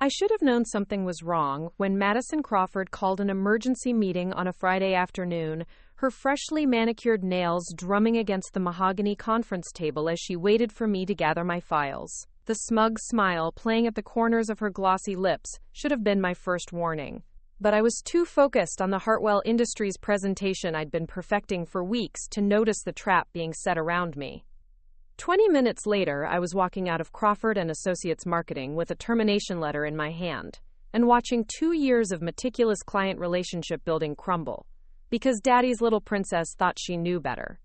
I should have known something was wrong when Madison Crawford called an emergency meeting on a Friday afternoon, her freshly manicured nails drumming against the mahogany conference table as she waited for me to gather my files. The smug smile playing at the corners of her glossy lips should have been my first warning. But I was too focused on the Hartwell Industries presentation I'd been perfecting for weeks to notice the trap being set around me. 20 minutes later, I was walking out of Crawford Associates marketing with a termination letter in my hand and watching 2 years of meticulous client relationship building crumble because Daddy's little princess thought she knew better.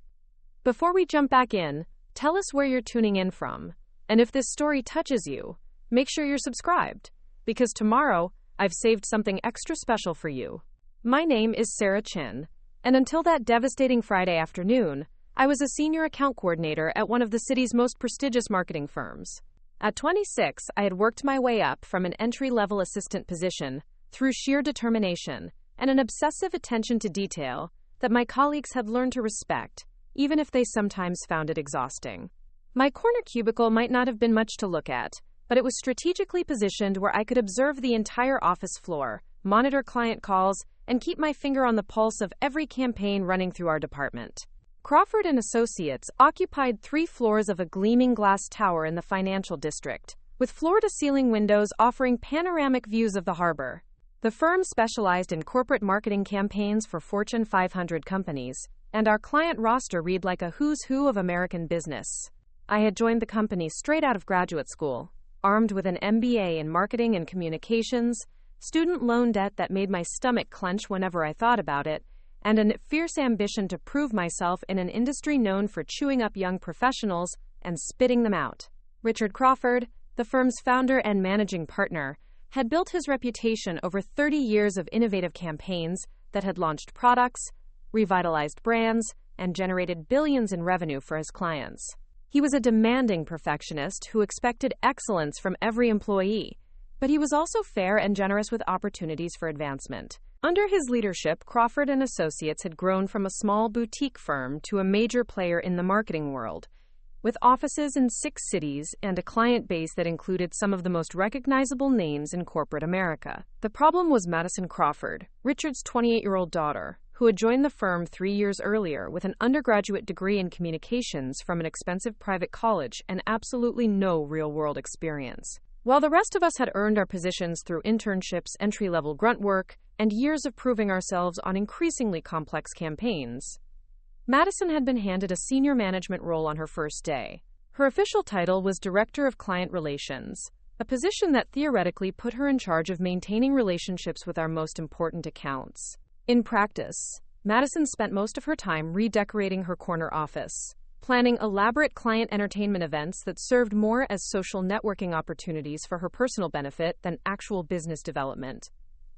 Before we jump back in, tell us where you're tuning in from, and if this story touches you, make sure you're subscribed, because tomorrow I've saved something extra special for you. My name is Sarah Chin, and until that devastating Friday afternoon, I was a senior account coordinator at one of the city's most prestigious marketing firms. At 26, I had worked my way up from an entry-level assistant position through sheer determination and an obsessive attention to detail that my colleagues had learned to respect, even if they sometimes found it exhausting. My corner cubicle might not have been much to look at, but it was strategically positioned where I could observe the entire office floor, monitor client calls, and keep my finger on the pulse of every campaign running through our department. Crawford Associates occupied 3 floors of a gleaming glass tower in the financial district, with floor-to-ceiling windows offering panoramic views of the harbor. The firm specialized in corporate marketing campaigns for Fortune 500 companies, and our client roster read like a who's who of American business. I had joined the company straight out of graduate school, armed with an MBA in marketing and communications, student loan debt that made my stomach clench whenever I thought about it, and a fierce ambition to prove myself in an industry known for chewing up young professionals and spitting them out. Richard Crawford, the firm's founder and managing partner, had built his reputation over 30 years of innovative campaigns that had launched products, revitalized brands, and generated billions in revenue for his clients. He was a demanding perfectionist who expected excellence from every employee, but he was also fair and generous with opportunities for advancement. Under his leadership, Crawford Associates had grown from a small boutique firm to a major player in the marketing world, with offices in 6 cities and a client base that included some of the most recognizable names in corporate America. The problem was Madison Crawford, Richard's 28-year-old daughter, who had joined the firm 3 years earlier with an undergraduate degree in communications from an expensive private college and absolutely no real-world experience. While the rest of us had earned our positions through internships, entry-level grunt work, and years of proving ourselves on increasingly complex campaigns, Madison had been handed a senior management role on her first day. Her official title was Director of Client Relations, a position that theoretically put her in charge of maintaining relationships with our most important accounts. In practice, Madison spent most of her time redecorating her corner office, planning elaborate client entertainment events that served more as social networking opportunities for her personal benefit than actual business development,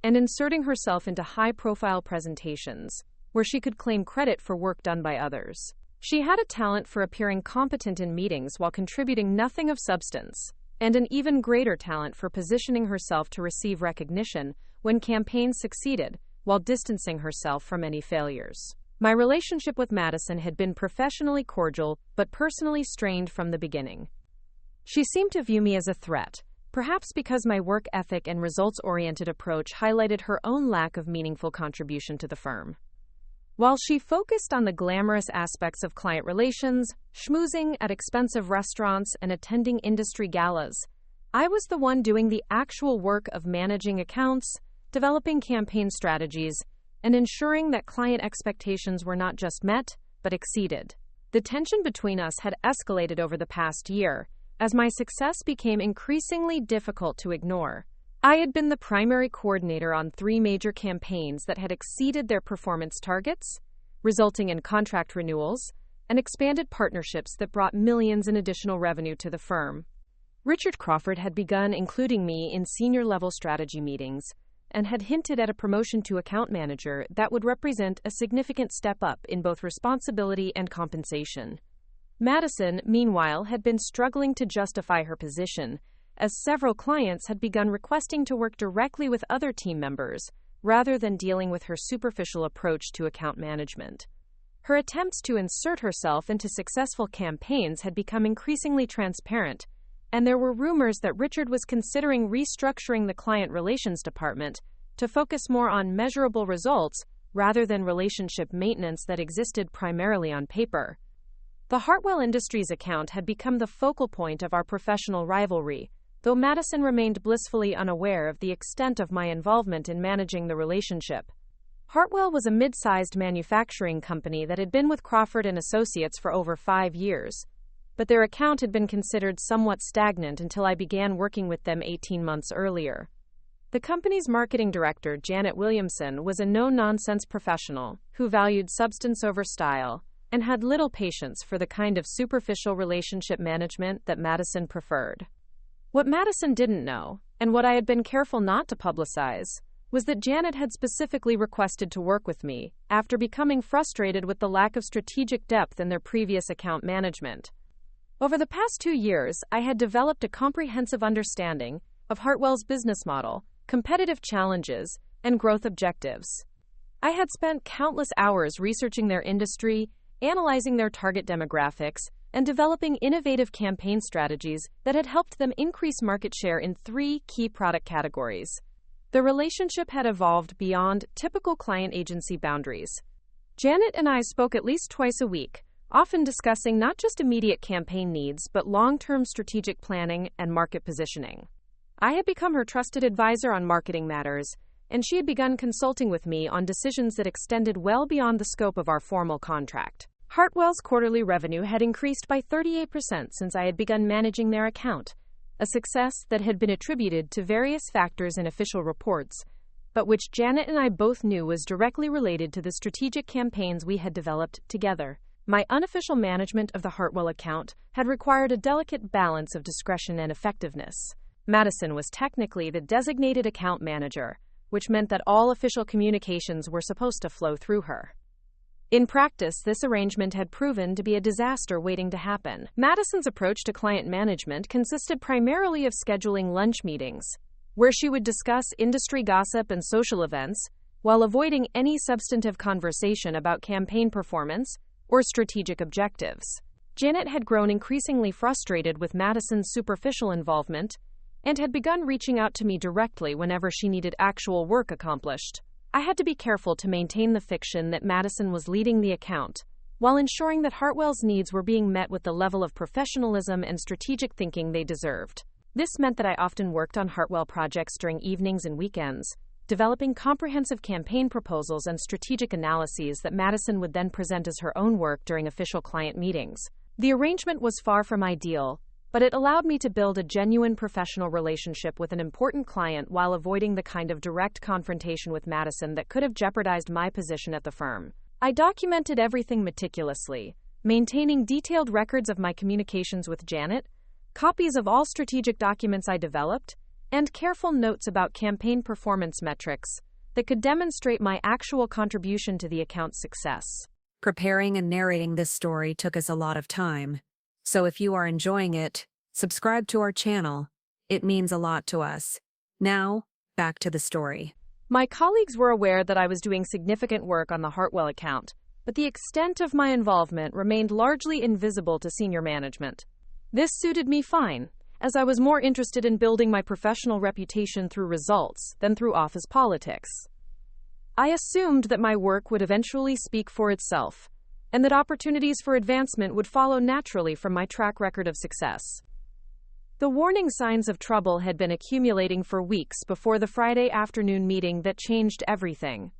and inserting herself into high-profile presentations where she could claim credit for work done by others. She had a talent for appearing competent in meetings while contributing nothing of substance, and an even greater talent for positioning herself to receive recognition when campaigns succeeded, while distancing herself from any failures. My relationship with Madison had been professionally cordial, but personally strained from the beginning. She seemed to view me as a threat, perhaps because my work ethic and results-oriented approach highlighted her own lack of meaningful contribution to the firm. While she focused on the glamorous aspects of client relations, schmoozing at expensive restaurants, and attending industry galas, I was the one doing the actual work of managing accounts, developing campaign strategies, and ensuring that client expectations were not just met, but exceeded. The tension between us had escalated over the past year, as my success became increasingly difficult to ignore. I had been the primary coordinator on 3 major campaigns that had exceeded their performance targets, resulting in contract renewals and expanded partnerships that brought millions in additional revenue to the firm. Richard Crawford had begun including me in senior-level strategy meetings and had hinted at a promotion to account manager that would represent a significant step up in both responsibility and compensation. Madison, meanwhile, had been struggling to justify her position, as several clients had begun requesting to work directly with other team members, rather than dealing with her superficial approach to account management. Her attempts to insert herself into successful campaigns had become increasingly transparent, and there were rumors that Richard was considering restructuring the client relations department to focus more on measurable results rather than relationship maintenance that existed primarily on paper. The Hartwell Industries account had become the focal point of our professional rivalry, though Madison remained blissfully unaware of the extent of my involvement in managing the relationship. Hartwell was a mid-sized manufacturing company that had been with Crawford Associates for over 5 years, but their account had been considered somewhat stagnant until I began working with them 18 months earlier. The company's marketing director, Janet Williamson, was a no-nonsense professional who valued substance over style and had little patience for the kind of superficial relationship management that Madison preferred. What Madison didn't know, and what I had been careful not to publicize, was that Janet had specifically requested to work with me after becoming frustrated with the lack of strategic depth in their previous account management. Over the past 2 years, I had developed a comprehensive understanding of Hartwell's business model, competitive challenges, and growth objectives. I had spent countless hours researching their industry, analyzing their target demographics, and developing innovative campaign strategies that had helped them increase market share in 3 key product categories. The relationship had evolved beyond typical client-agency boundaries. Janet and I spoke at least twice a week, often discussing not just immediate campaign needs, but long-term strategic planning and market positioning. I had become her trusted advisor on marketing matters, and she had begun consulting with me on decisions that extended well beyond the scope of our formal contract. Hartwell's quarterly revenue had increased by 38% since I had begun managing their account, a success that had been attributed to various factors in official reports, but which Janet and I both knew was directly related to the strategic campaigns we had developed together. My unofficial management of the Hartwell account had required a delicate balance of discretion and effectiveness. Madison was technically the designated account manager, which meant that all official communications were supposed to flow through her. In practice, this arrangement had proven to be a disaster waiting to happen. Madison's approach to client management consisted primarily of scheduling lunch meetings, where she would discuss industry gossip and social events, while avoiding any substantive conversation about campaign performance or strategic objectives. Janet had grown increasingly frustrated with Madison's superficial involvement and had begun reaching out to me directly whenever she needed actual work accomplished. I had to be careful to maintain the fiction that Madison was leading the account, while ensuring that Hartwell's needs were being met with the level of professionalism and strategic thinking they deserved. This meant that I often worked on Hartwell projects during evenings and weekends, developing comprehensive campaign proposals and strategic analyses that Madison would then present as her own work during official client meetings. The arrangement was far from ideal, but it allowed me to build a genuine professional relationship with an important client while avoiding the kind of direct confrontation with Madison that could have jeopardized my position at the firm. I documented everything meticulously, maintaining detailed records of my communications with Janet, copies of all strategic documents I developed, and careful notes about campaign performance metrics that could demonstrate my actual contribution to the account's success. Preparing and narrating this story took us a lot of time. So if you are enjoying it, subscribe to our channel. It means a lot to us. Now, back to the story. My colleagues were aware that I was doing significant work on the Hartwell account, but the extent of my involvement remained largely invisible to senior management. This suited me fine, as I was more interested in building my professional reputation through results than through office politics. I assumed that my work would eventually speak for itself, and that opportunities for advancement would follow naturally from my track record of success. The warning signs of trouble had been accumulating for weeks before the Friday afternoon meeting that changed everything.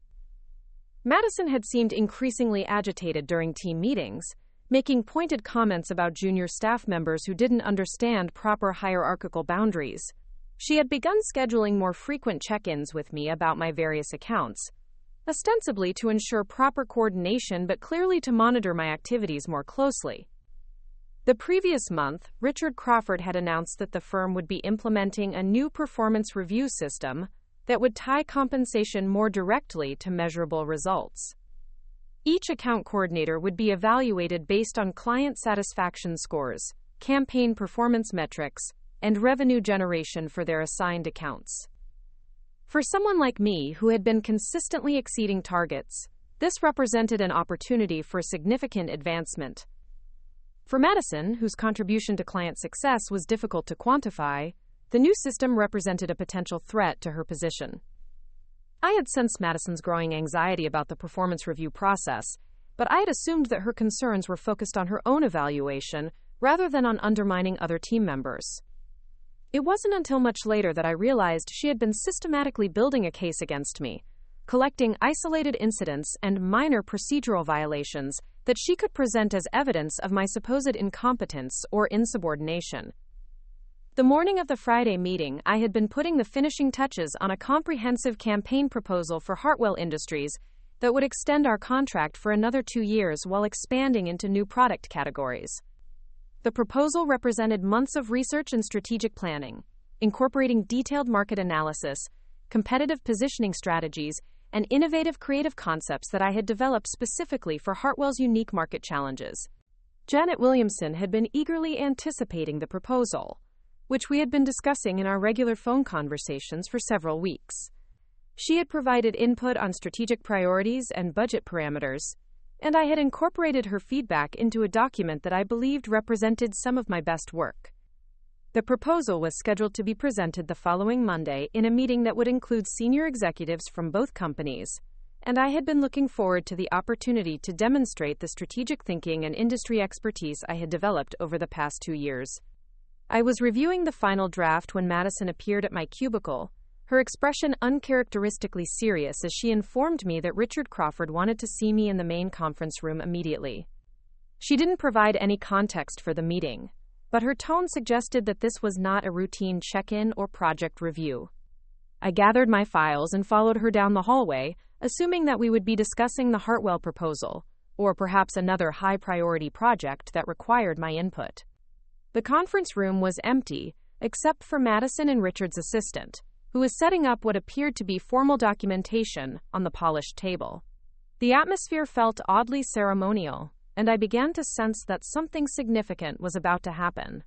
Madison had seemed increasingly agitated during team meetings, making pointed comments about junior staff members who didn't understand proper hierarchical boundaries. She had begun scheduling more frequent check-ins with me about my various accounts, ostensibly to ensure proper coordination but clearly to monitor my activities more closely. The previous month, Richard Crawford had announced that the firm would be implementing a new performance review system that would tie compensation more directly to measurable results. Each account coordinator would be evaluated based on client satisfaction scores, campaign performance metrics, and revenue generation for their assigned accounts. For someone like me who had been consistently exceeding targets, this represented an opportunity for significant advancement. For Madison, whose contribution to client success was difficult to quantify, the new system represented a potential threat to her position. I had sensed Madison's growing anxiety about the performance review process, but I had assumed that her concerns were focused on her own evaluation rather than on undermining other team members. It wasn't until much later that I realized she had been systematically building a case against me, collecting isolated incidents and minor procedural violations that she could present as evidence of my supposed incompetence or insubordination. The morning of the Friday meeting, I had been putting the finishing touches on a comprehensive campaign proposal for Hartwell Industries that would extend our contract for another 2 years while expanding into new product categories. The proposal represented months of research and strategic planning, incorporating detailed market analysis, competitive positioning strategies, and innovative creative concepts that I had developed specifically for Hartwell's unique market challenges. Janet Williamson had been eagerly anticipating the proposal, which we had been discussing in our regular phone conversations for several weeks. She had provided input on strategic priorities and budget parameters, and I had incorporated her feedback into a document that I believed represented some of my best work. The proposal was scheduled to be presented the following Monday in a meeting that would include senior executives from both companies, and I had been looking forward to the opportunity to demonstrate the strategic thinking and industry expertise I had developed over the past 2 years. I was reviewing the final draft when Madison appeared at my cubicle, her expression uncharacteristically serious as she informed me that Richard Crawford wanted to see me in the main conference room immediately. She didn't provide any context for the meeting, but her tone suggested that this was not a routine check-in or project review. I gathered my files and followed her down the hallway, assuming that we would be discussing the Hartwell proposal, or perhaps another high-priority project that required my input. The conference room was empty, except for Madison and Richard's assistant, who was setting up what appeared to be formal documentation on the polished table. The atmosphere felt oddly ceremonial, and I began to sense that something significant was about to happen.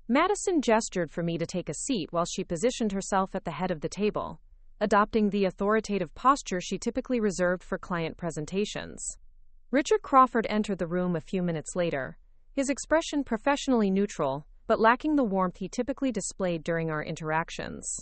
Madison gestured for me to take a seat while she positioned herself at the head of the table, adopting the authoritative posture she typically reserved for client presentations. Richard Crawford entered the room a few minutes later, his expression professionally neutral, but lacking the warmth he typically displayed during our interactions.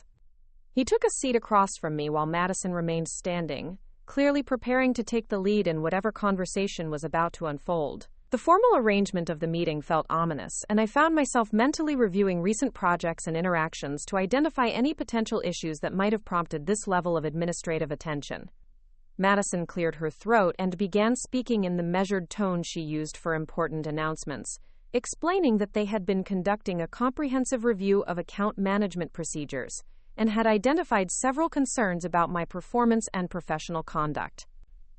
He took a seat across from me while Madison remained standing, clearly preparing to take the lead in whatever conversation was about to unfold. The formal arrangement of the meeting felt ominous, and I found myself mentally reviewing recent projects and interactions to identify any potential issues that might have prompted this level of administrative attention. Madison cleared her throat and began speaking in the measured tone she used for important announcements, explaining that they had been conducting a comprehensive review of account management procedures and had identified several concerns about my performance and professional conduct.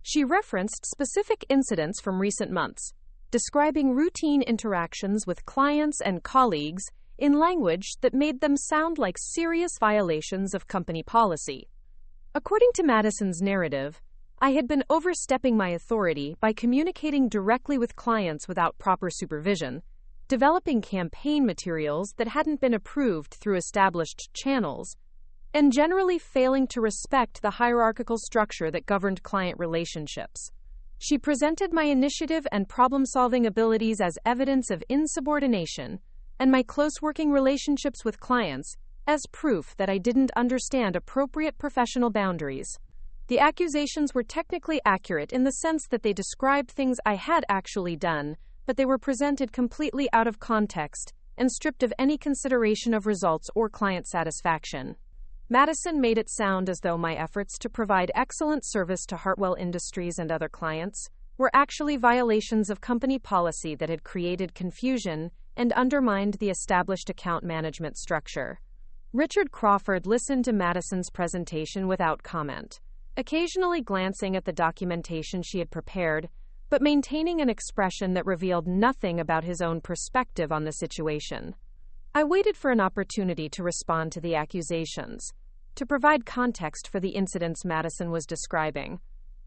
She referenced specific incidents from recent months, describing routine interactions with clients and colleagues in language that made them sound like serious violations of company policy. According to Madison's narrative, I had been overstepping my authority by communicating directly with clients without proper supervision, developing campaign materials that hadn't been approved through established channels, and generally failing to respect the hierarchical structure that governed client relationships. She presented my initiative and problem-solving abilities as evidence of insubordination, and my close working relationships with clients as proof that I didn't understand appropriate professional boundaries. The accusations were technically accurate in the sense that they described things I had actually done, but they were presented completely out of context and stripped of any consideration of results or client satisfaction. Madison made it sound as though my efforts to provide excellent service to Hartwell Industries and other clients were actually violations of company policy that had created confusion and undermined the established account management structure. Richard Crawford listened to Madison's presentation without comment, occasionally glancing at the documentation she had prepared, but maintaining an expression that revealed nothing about his own perspective on the situation. I waited for an opportunity to respond to the accusations, to provide context for the incidents Madison was describing,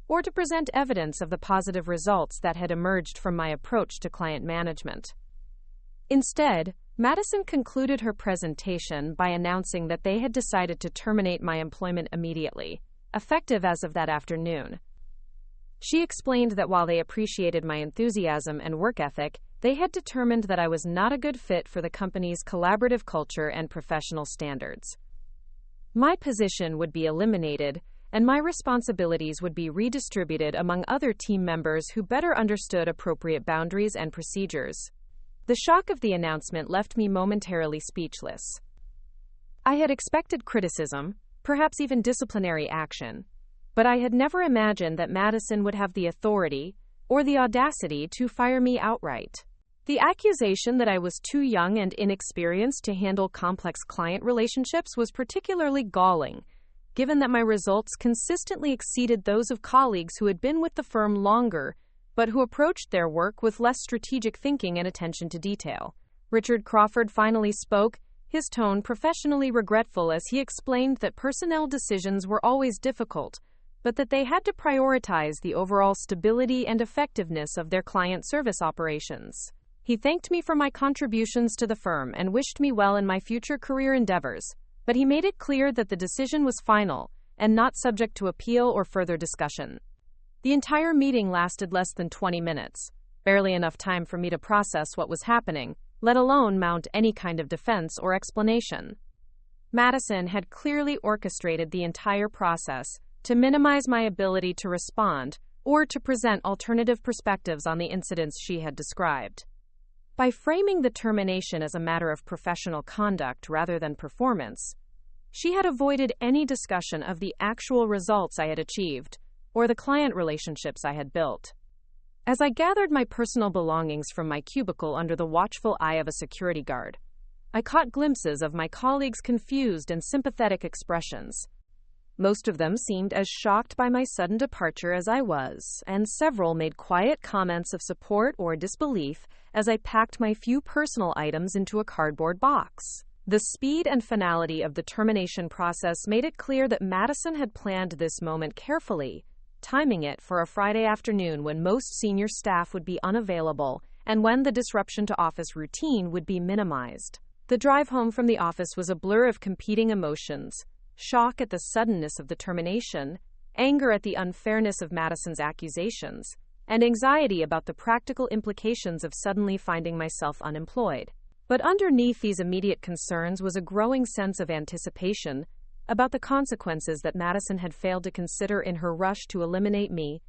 or to present evidence of the positive results that had emerged from my approach to client management. Instead, Madison concluded her presentation by announcing that they had decided to terminate my employment immediately, effective as of that afternoon. She explained that while they appreciated my enthusiasm and work ethic, they had determined that I was not a good fit for the company's collaborative culture and professional standards. My position would be eliminated, and my responsibilities would be redistributed among other team members who better understood appropriate boundaries and procedures. The shock of the announcement left me momentarily speechless. I had expected criticism, perhaps even disciplinary action, but I had never imagined that Madison would have the authority or the audacity to fire me outright. The accusation that I was too young and inexperienced to handle complex client relationships was particularly galling, given that my results consistently exceeded those of colleagues who had been with the firm longer, but who approached their work with less strategic thinking and attention to detail. Richard Crawford finally spoke, his tone professionally regretful as he explained that personnel decisions were always difficult, but that they had to prioritize the overall stability and effectiveness of their client service operations. He thanked me for my contributions to the firm and wished me well in my future career endeavors, but he made it clear that the decision was final and not subject to appeal or further discussion. The entire meeting lasted less than 20 minutes, barely enough time for me to process what was happening, let alone mount any kind of defense or explanation. Madison had clearly orchestrated the entire process to minimize my ability to respond or to present alternative perspectives on the incidents she had described. By framing the termination as a matter of professional conduct rather than performance, she had avoided any discussion of the actual results I had achieved or the client relationships I had built. As I gathered my personal belongings from my cubicle under the watchful eye of a security guard, I caught glimpses of my colleagues' confused and sympathetic expressions. Most of them seemed as shocked by my sudden departure as I was, and several made quiet comments of support or disbelief as I packed my few personal items into a cardboard box. The speed and finality of the termination process made it clear that Madison had planned this moment carefully, timing it for a Friday afternoon when most senior staff would be unavailable and when the disruption to office routine would be minimized. The drive home from the office was a blur of competing emotions: shock at the suddenness of the termination, anger at the unfairness of Madison's accusations, and anxiety about the practical implications of suddenly finding myself unemployed. But underneath these immediate concerns was a growing sense of anticipation about the consequences that Madison had failed to consider in her rush to eliminate me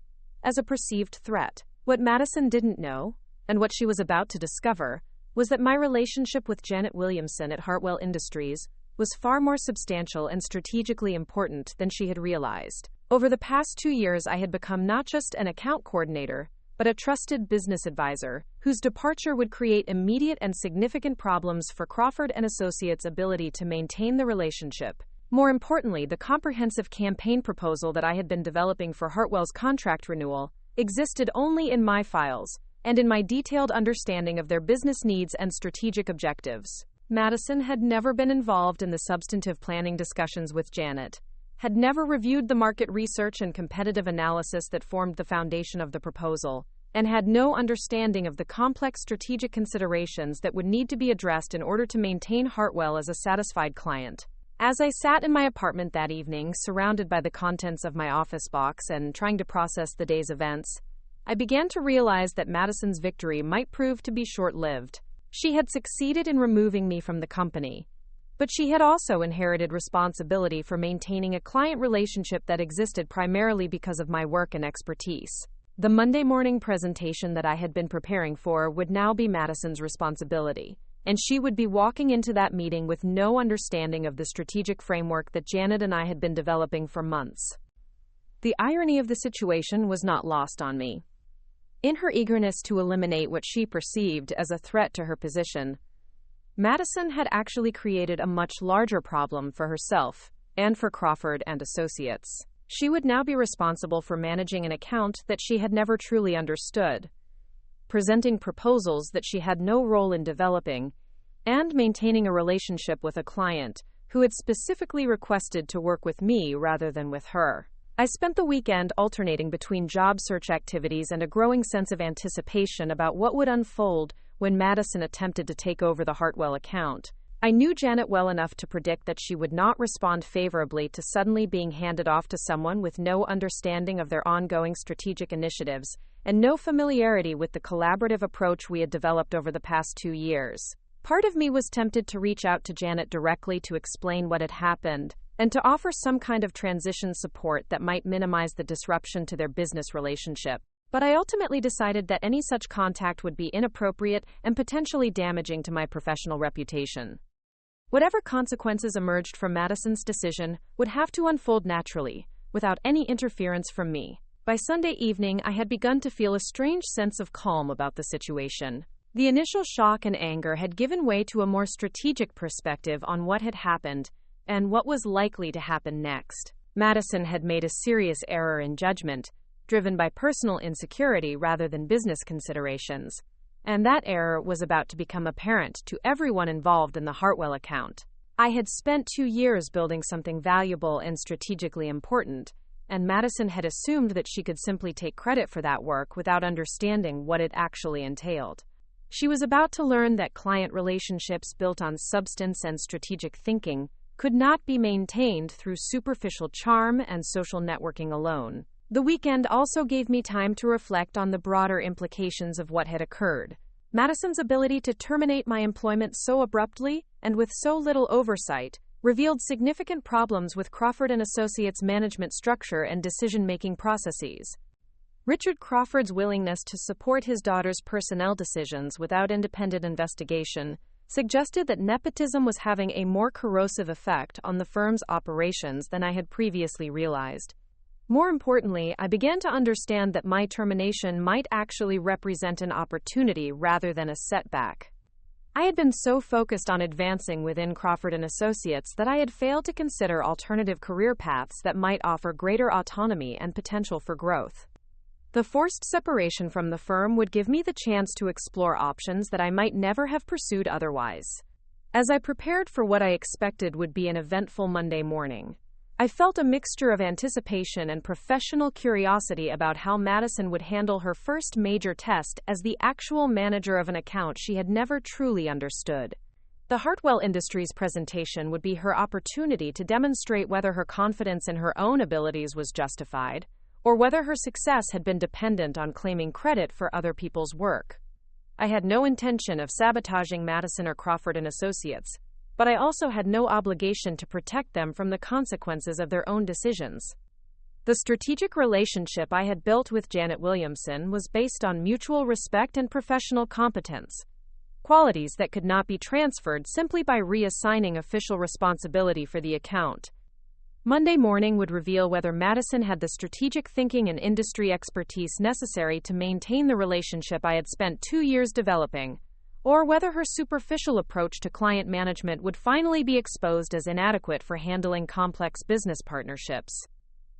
as a perceived threat. What Madison didn't know, and what she was about to discover, was that my relationship with Janet Williamson at Hartwell Industries was far more substantial and strategically important than she had realized. Over the past 2 years, I had become not just an account coordinator, but a trusted business advisor, whose departure would create immediate and significant problems for Crawford Associates' ability to maintain the relationship. More importantly, the comprehensive campaign proposal that I had been developing for Hartwell's contract renewal existed only in my files and in my detailed understanding of their business needs and strategic objectives. Madison had never been involved in the substantive planning discussions with Janet, had never reviewed the market research and competitive analysis that formed the foundation of the proposal, and had no understanding of the complex strategic considerations that would need to be addressed in order to maintain Hartwell as a satisfied client. As I sat in my apartment that evening, surrounded by the contents of my office box and trying to process the day's events, I began to realize that Madison's victory might prove to be short-lived. She had succeeded in removing me from the company, but she had also inherited responsibility for maintaining a client relationship that existed primarily because of my work and expertise. The Monday morning presentation that I had been preparing for would now be Madison's responsibility, and she would be walking into that meeting with no understanding of the strategic framework that Janet and I had been developing for months. The irony of the situation was not lost on me. In her eagerness to eliminate what she perceived as a threat to her position, Madison had actually created a much larger problem for herself and for Crawford and Associates. She would now be responsible for managing an account that she had never truly understood, presenting proposals that she had no role in developing, and maintaining a relationship with a client who had specifically requested to work with me rather than with her. I spent the weekend alternating between job search activities and a growing sense of anticipation about what would unfold when Madison attempted to take over the Hartwell account. I knew Janet well enough to predict that she would not respond favorably to suddenly being handed off to someone with no understanding of their ongoing strategic initiatives and no familiarity with the collaborative approach we had developed over the past 2 years. Part of me was tempted to reach out to Janet directly to explain what had happened and to offer some kind of transition support that might minimize the disruption to their business relationship. But I ultimately decided that any such contact would be inappropriate and potentially damaging to my professional reputation. Whatever consequences emerged from Madison's decision would have to unfold naturally, without any interference from me. By Sunday evening, I had begun to feel a strange sense of calm about the situation. The initial shock and anger had given way to a more strategic perspective on what had happened and what was likely to happen next. Madison had made a serious error in judgment, driven by personal insecurity rather than business considerations, and that error was about to become apparent to everyone involved in the Hartwell account. I had spent 2 years building something valuable and strategically important, and Madison had assumed that she could simply take credit for that work without understanding what it actually entailed. She was about to learn that client relationships built on substance and strategic thinking could not be maintained through superficial charm and social networking alone. The weekend also gave me time to reflect on the broader implications of what had occurred. Madison's ability to terminate my employment so abruptly and with so little oversight revealed significant problems with Crawford Associates' management structure and decision-making processes. Richard Crawford's willingness to support his daughter's personnel decisions without independent investigation suggested that nepotism was having a more corrosive effect on the firm's operations than I had previously realized. More importantly, I began to understand that my termination might actually represent an opportunity rather than a setback. I had been so focused on advancing within Crawford Associates that I had failed to consider alternative career paths that might offer greater autonomy and potential for growth. The forced separation from the firm would give me the chance to explore options that I might never have pursued otherwise. As I prepared for what I expected would be an eventful Monday morning, I felt a mixture of anticipation and professional curiosity about how Madison would handle her first major test as the actual manager of an account she had never truly understood. The Hartwell Industries presentation would be her opportunity to demonstrate whether her confidence in her own abilities was justified, or whether her success had been dependent on claiming credit for other people's work. I had no intention of sabotaging Madison or Crawford Associates, but I also had no obligation to protect them from the consequences of their own decisions. The strategic relationship I had built with Janet Williamson was based on mutual respect and professional competence, qualities that could not be transferred simply by reassigning official responsibility for the account. Monday morning would reveal whether Madison had the strategic thinking and industry expertise necessary to maintain the relationship I had spent 2 years developing, or whether her superficial approach to client management would finally be exposed as inadequate for handling complex business partnerships.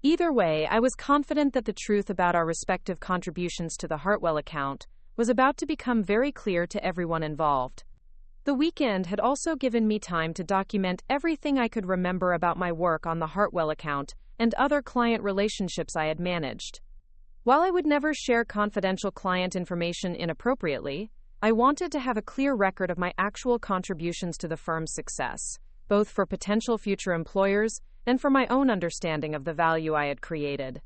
Either way, I was confident that the truth about our respective contributions to the Hartwell account was about to become very clear to everyone involved. The weekend had also given me time to document everything I could remember about my work on the Hartwell account and other client relationships I had managed. While I would never share confidential client information inappropriately, I wanted to have a clear record of my actual contributions to the firm's success, both for potential future employers and for my own understanding of the value I had created.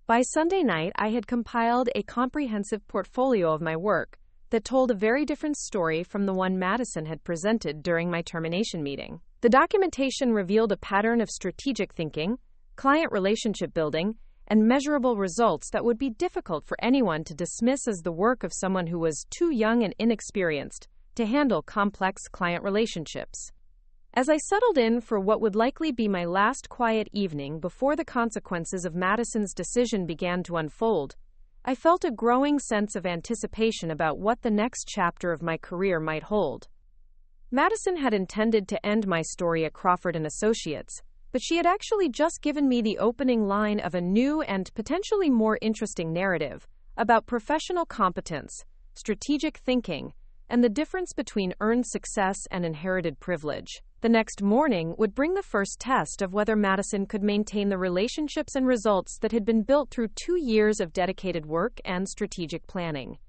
By Sunday night, I had compiled a comprehensive portfolio of my work that told a very different story from the one Madison had presented during my termination meeting. The documentation revealed a pattern of strategic thinking, client relationship building, and measurable results that would be difficult for anyone to dismiss as the work of someone who was too young and inexperienced to handle complex client relationships. As I settled in for what would likely be my last quiet evening before the consequences of Madison's decision began to unfold, I felt a growing sense of anticipation about what the next chapter of my career might hold. Madison had intended to end my story at Crawford Associates, but she had actually just given me the opening line of a new and potentially more interesting narrative about professional competence, strategic thinking, and the difference between earned success and inherited privilege. The next morning would bring the first test of whether Madison could maintain the relationships and results that had been built through 2 years of dedicated work and strategic planning.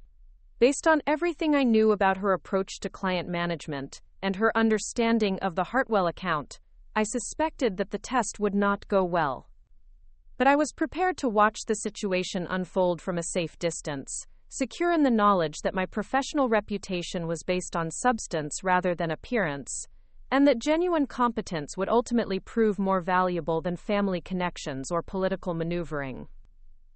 Based on everything I knew about her approach to client management and her understanding of the Hartwell account, I suspected that the test would not go well. But I was prepared to watch the situation unfold from a safe distance, secure in the knowledge that my professional reputation was based on substance rather than appearance, and that genuine competence would ultimately prove more valuable than family connections or political maneuvering.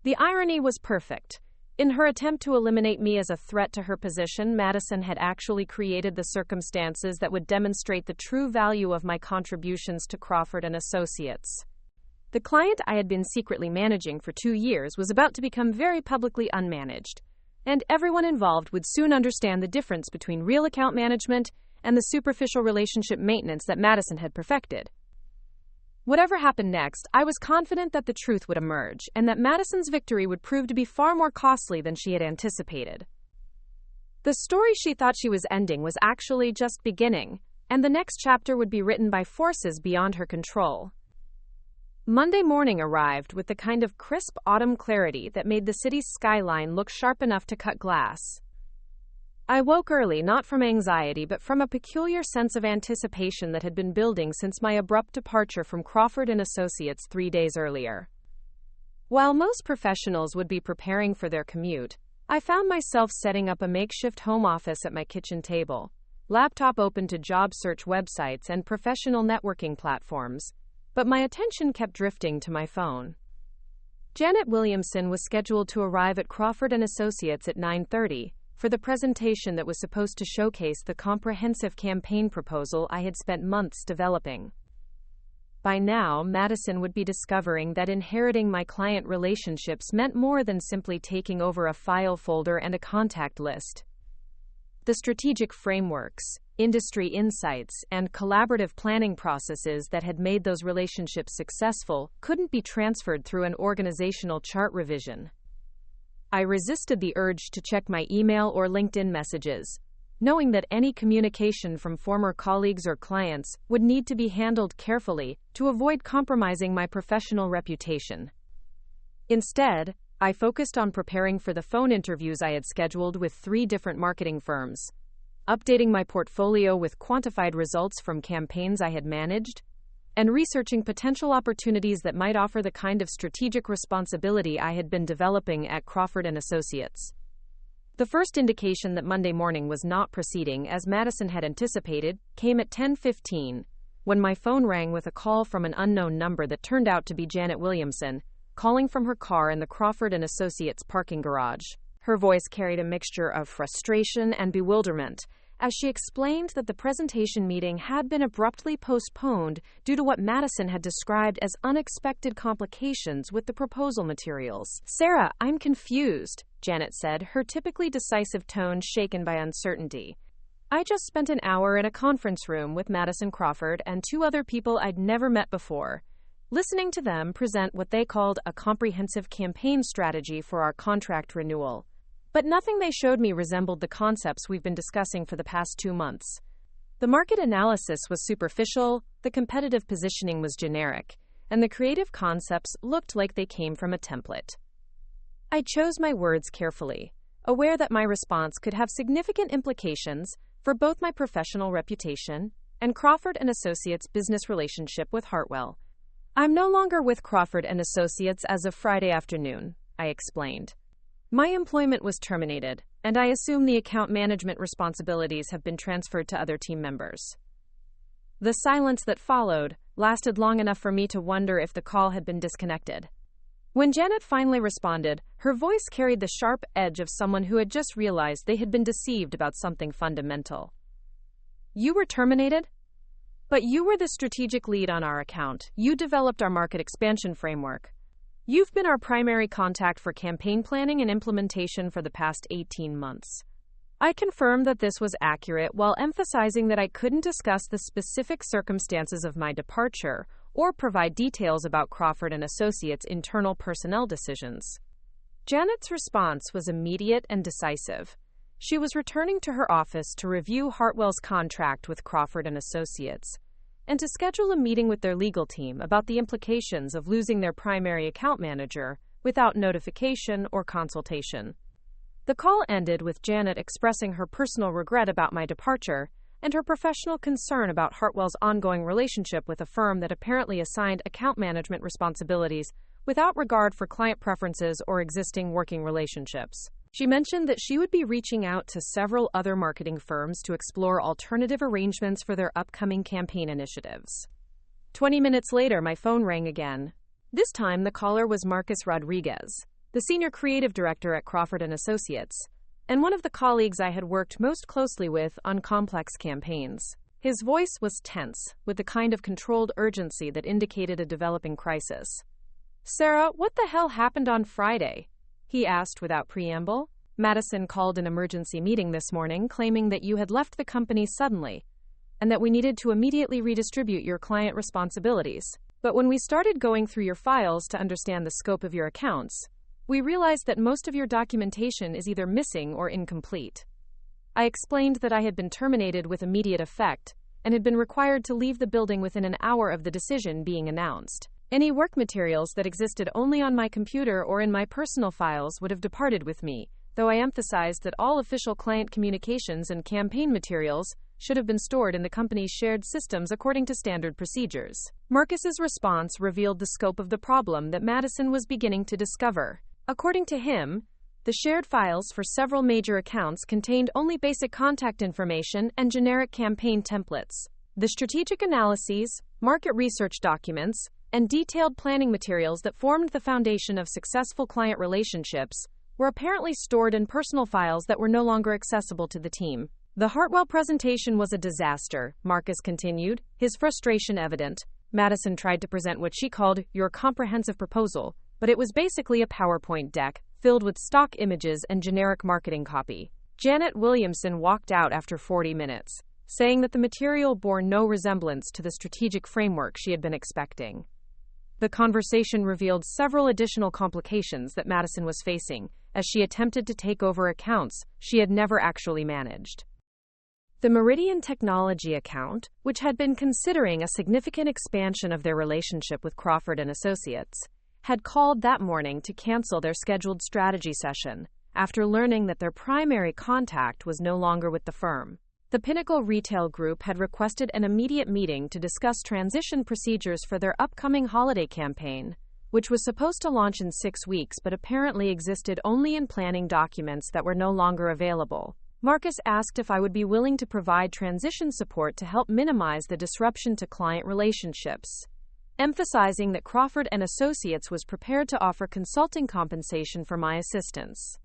The irony was perfect. In her attempt to eliminate me as a threat to her position, Madison had actually created the circumstances that would demonstrate the true value of my contributions to Crawford Associates. The client I had been secretly managing for 2 years was about to become very publicly unmanaged, and everyone involved would soon understand the difference between real account management and the superficial relationship maintenance that Madison had perfected. Whatever happened next, I was confident that the truth would emerge, and that Madison's victory would prove to be far more costly than she had anticipated. The story she thought she was ending was actually just beginning, and the next chapter would be written by forces beyond her control. Monday morning arrived with the kind of crisp autumn clarity that made the city's skyline look sharp enough to cut glass. I woke early not from anxiety but from a peculiar sense of anticipation that had been building since my abrupt departure from Crawford Associates 3 days earlier. While most professionals would be preparing for their commute, I found myself setting up a makeshift home office at my kitchen table, laptop open to job search websites and professional networking platforms, but my attention kept drifting to my phone. Janet Williamson was scheduled to arrive at Crawford Associates at 9:30 for the presentation that was supposed to showcase the comprehensive campaign proposal I had spent months developing. By now, Madison would be discovering that inheriting my client relationships meant more than simply taking over a file folder and a contact list. The strategic frameworks, industry insights, and collaborative planning processes that had made those relationships successful couldn't be transferred through an organizational chart revision. I resisted the urge to check my email or LinkedIn messages, knowing that any communication from former colleagues or clients would need to be handled carefully to avoid compromising my professional reputation. Instead, I focused on preparing for the phone interviews I had scheduled with 3 different marketing firms, updating my portfolio with quantified results from campaigns I had managed, and researching potential opportunities that might offer the kind of strategic responsibility I had been developing at Crawford Associates. The first indication that Monday morning was not proceeding as Madison had anticipated came at 10:15, when my phone rang with a call from an unknown number that turned out to be Janet Williamson, calling from her car in the Crawford Associates parking garage. Her voice carried a mixture of frustration and bewilderment as she explained that the presentation meeting had been abruptly postponed due to what Madison had described as unexpected complications with the proposal materials. "Sarah, I'm confused," Janet said, her typically decisive tone shaken by uncertainty. "I just spent an hour in a conference room with Madison Crawford and 2 other people I'd never met before, listening to them present what they called a comprehensive campaign strategy for our contract renewal. But nothing they showed me resembled the concepts we've been discussing for the past 2 months. The market analysis was superficial, the competitive positioning was generic, and the creative concepts looked like they came from a template." I chose my words carefully, aware that my response could have significant implications for both my professional reputation and Crawford Associates' business relationship with Hartwell. "I'm no longer with Crawford Associates as of Friday afternoon," I explained. "My employment was terminated, and I assume the account management responsibilities have been transferred to other team members." The silence that followed lasted long enough for me to wonder if the call had been disconnected. When Janet finally responded, her voice carried the sharp edge of someone who had just realized they had been deceived about something fundamental. "You were terminated? But you were the strategic lead on our account. You developed our market expansion framework. You've been our primary contact for campaign planning and implementation for the past 18 months. I confirmed that this was accurate while emphasizing that I couldn't discuss the specific circumstances of my departure or provide details about Crawford Associates' internal personnel decisions. Janet's response was immediate and decisive. She was returning to her office to review Hartwell's contract with Crawford Associates and to schedule a meeting with their legal team about the implications of losing their primary account manager without notification or consultation. The call ended with Janet expressing her personal regret about my departure and her professional concern about Hartwell's ongoing relationship with a firm that apparently assigned account management responsibilities without regard for client preferences or existing working relationships. She mentioned that she would be reaching out to several other marketing firms to explore alternative arrangements for their upcoming campaign initiatives. 20 minutes later, my phone rang again. This time, the caller was Marcus Rodriguez, the senior creative director at Crawford Associates, and one of the colleagues I had worked most closely with on complex campaigns. His voice was tense, with the kind of controlled urgency that indicated a developing crisis. "Sarah, what the hell happened on Friday?" he asked without preamble. "Madison called an emergency meeting this morning claiming that you had left the company suddenly and that we needed to immediately redistribute your client responsibilities. But when we started going through your files to understand the scope of your accounts, we realized that most of your documentation is either missing or incomplete." I explained that I had been terminated with immediate effect and had been required to leave the building within an hour of the decision being announced. Any work materials that existed only on my computer or in my personal files would have departed with me, though I emphasized that all official client communications and campaign materials should have been stored in the company's shared systems according to standard procedures. Marcus's response revealed the scope of the problem that Madison was beginning to discover. According to him, the shared files for several major accounts contained only basic contact information and generic campaign templates. The strategic analyses, market research documents, and detailed planning materials that formed the foundation of successful client relationships were apparently stored in personal files that were no longer accessible to the team. The Hartwell presentation was a disaster, Marcus continued, his frustration evident. Madison tried to present what she called your comprehensive proposal, but it was basically a PowerPoint deck filled with stock images and generic marketing copy. Janet Williamson walked out after 40 minutes, saying that the material bore no resemblance to the strategic framework she had been expecting. The conversation revealed several additional complications that Madison was facing as she attempted to take over accounts she had never actually managed. The Meridian Technology account, which had been considering a significant expansion of their relationship with Crawford Associates, had called that morning to cancel their scheduled strategy session after learning that their primary contact was no longer with the firm. The Pinnacle Retail Group had requested an immediate meeting to discuss transition procedures for their upcoming holiday campaign, which was supposed to launch in 6 weeks but apparently existed only in planning documents that were no longer available. Marcus asked if I would be willing to provide transition support to help minimize the disruption to client relationships, emphasizing that Crawford Associates was prepared to offer consulting compensation for my assistance.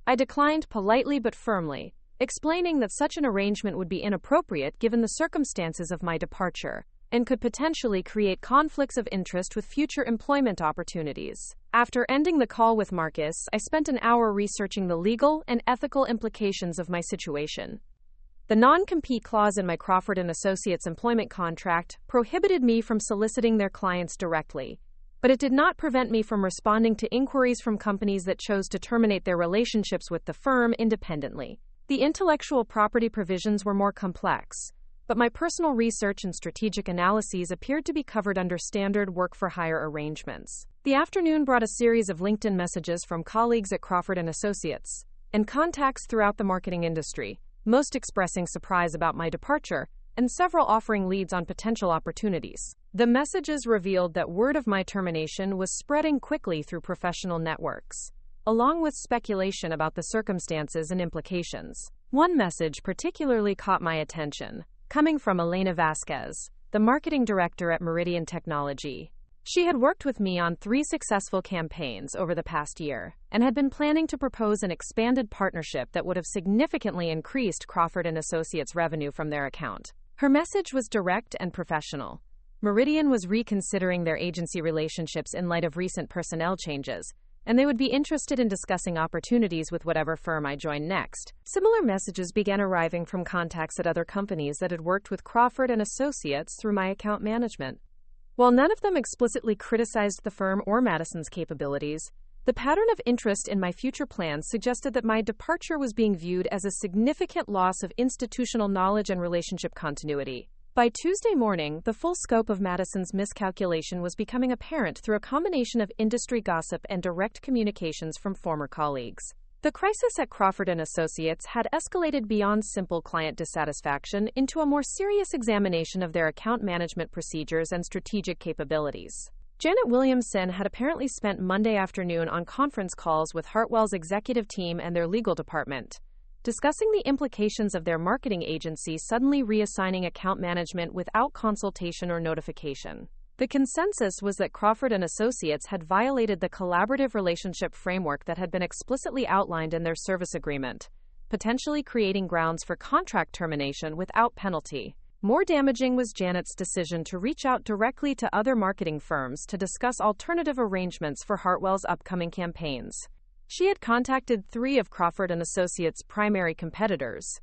I declined politely but firmly, explaining that such an arrangement would be inappropriate given the circumstances of my departure and could potentially create conflicts of interest with future employment opportunities. After ending the call with Marcus, I spent an hour researching the legal and ethical implications of my situation. The non-compete clause in my Crawford Associates employment contract prohibited me from soliciting their clients directly, but it did not prevent me from responding to inquiries from companies that chose to terminate their relationships with the firm independently. The intellectual property provisions were more complex, but my personal research and strategic analyses appeared to be covered under standard work-for-hire arrangements. The afternoon brought a series of LinkedIn messages from colleagues at Crawford Associates and contacts throughout the marketing industry, most expressing surprise about my departure and several offering leads on potential opportunities. The messages revealed that word of my termination was spreading quickly through professional networks, along with speculation about the circumstances and implications. One message particularly caught my attention, coming from Elena Vasquez, the marketing director at Meridian Technology. She had worked with me on 3 successful campaigns over the past year and had been planning to propose an expanded partnership that would have significantly increased Crawford Associates' revenue from their account. Her message was direct and professional. Meridian was reconsidering their agency relationships in light of recent personnel changes, and they would be interested in discussing opportunities with whatever firm I joined next. Similar messages began arriving from contacts at other companies that had worked with Crawford Associates through my account management. While none of them explicitly criticized the firm or Madison's capabilities, the pattern of interest in my future plans suggested that my departure was being viewed as a significant loss of institutional knowledge and relationship continuity. By Tuesday morning, the full scope of Madison's miscalculation was becoming apparent through a combination of industry gossip and direct communications from former colleagues. The crisis at Crawford Associates had escalated beyond simple client dissatisfaction into a more serious examination of their account management procedures and strategic capabilities. Janet Williamson had apparently spent Monday afternoon on conference calls with Hartwell's executive team and their legal department, discussing the implications of their marketing agency suddenly reassigning account management without consultation or notification. The consensus was that Crawford Associates had violated the collaborative relationship framework that had been explicitly outlined in their service agreement, potentially creating grounds for contract termination without penalty. More damaging was Janet's decision to reach out directly to other marketing firms to discuss alternative arrangements for Hartwell's upcoming campaigns. She had contacted 3 of Crawford Associates' primary competitors,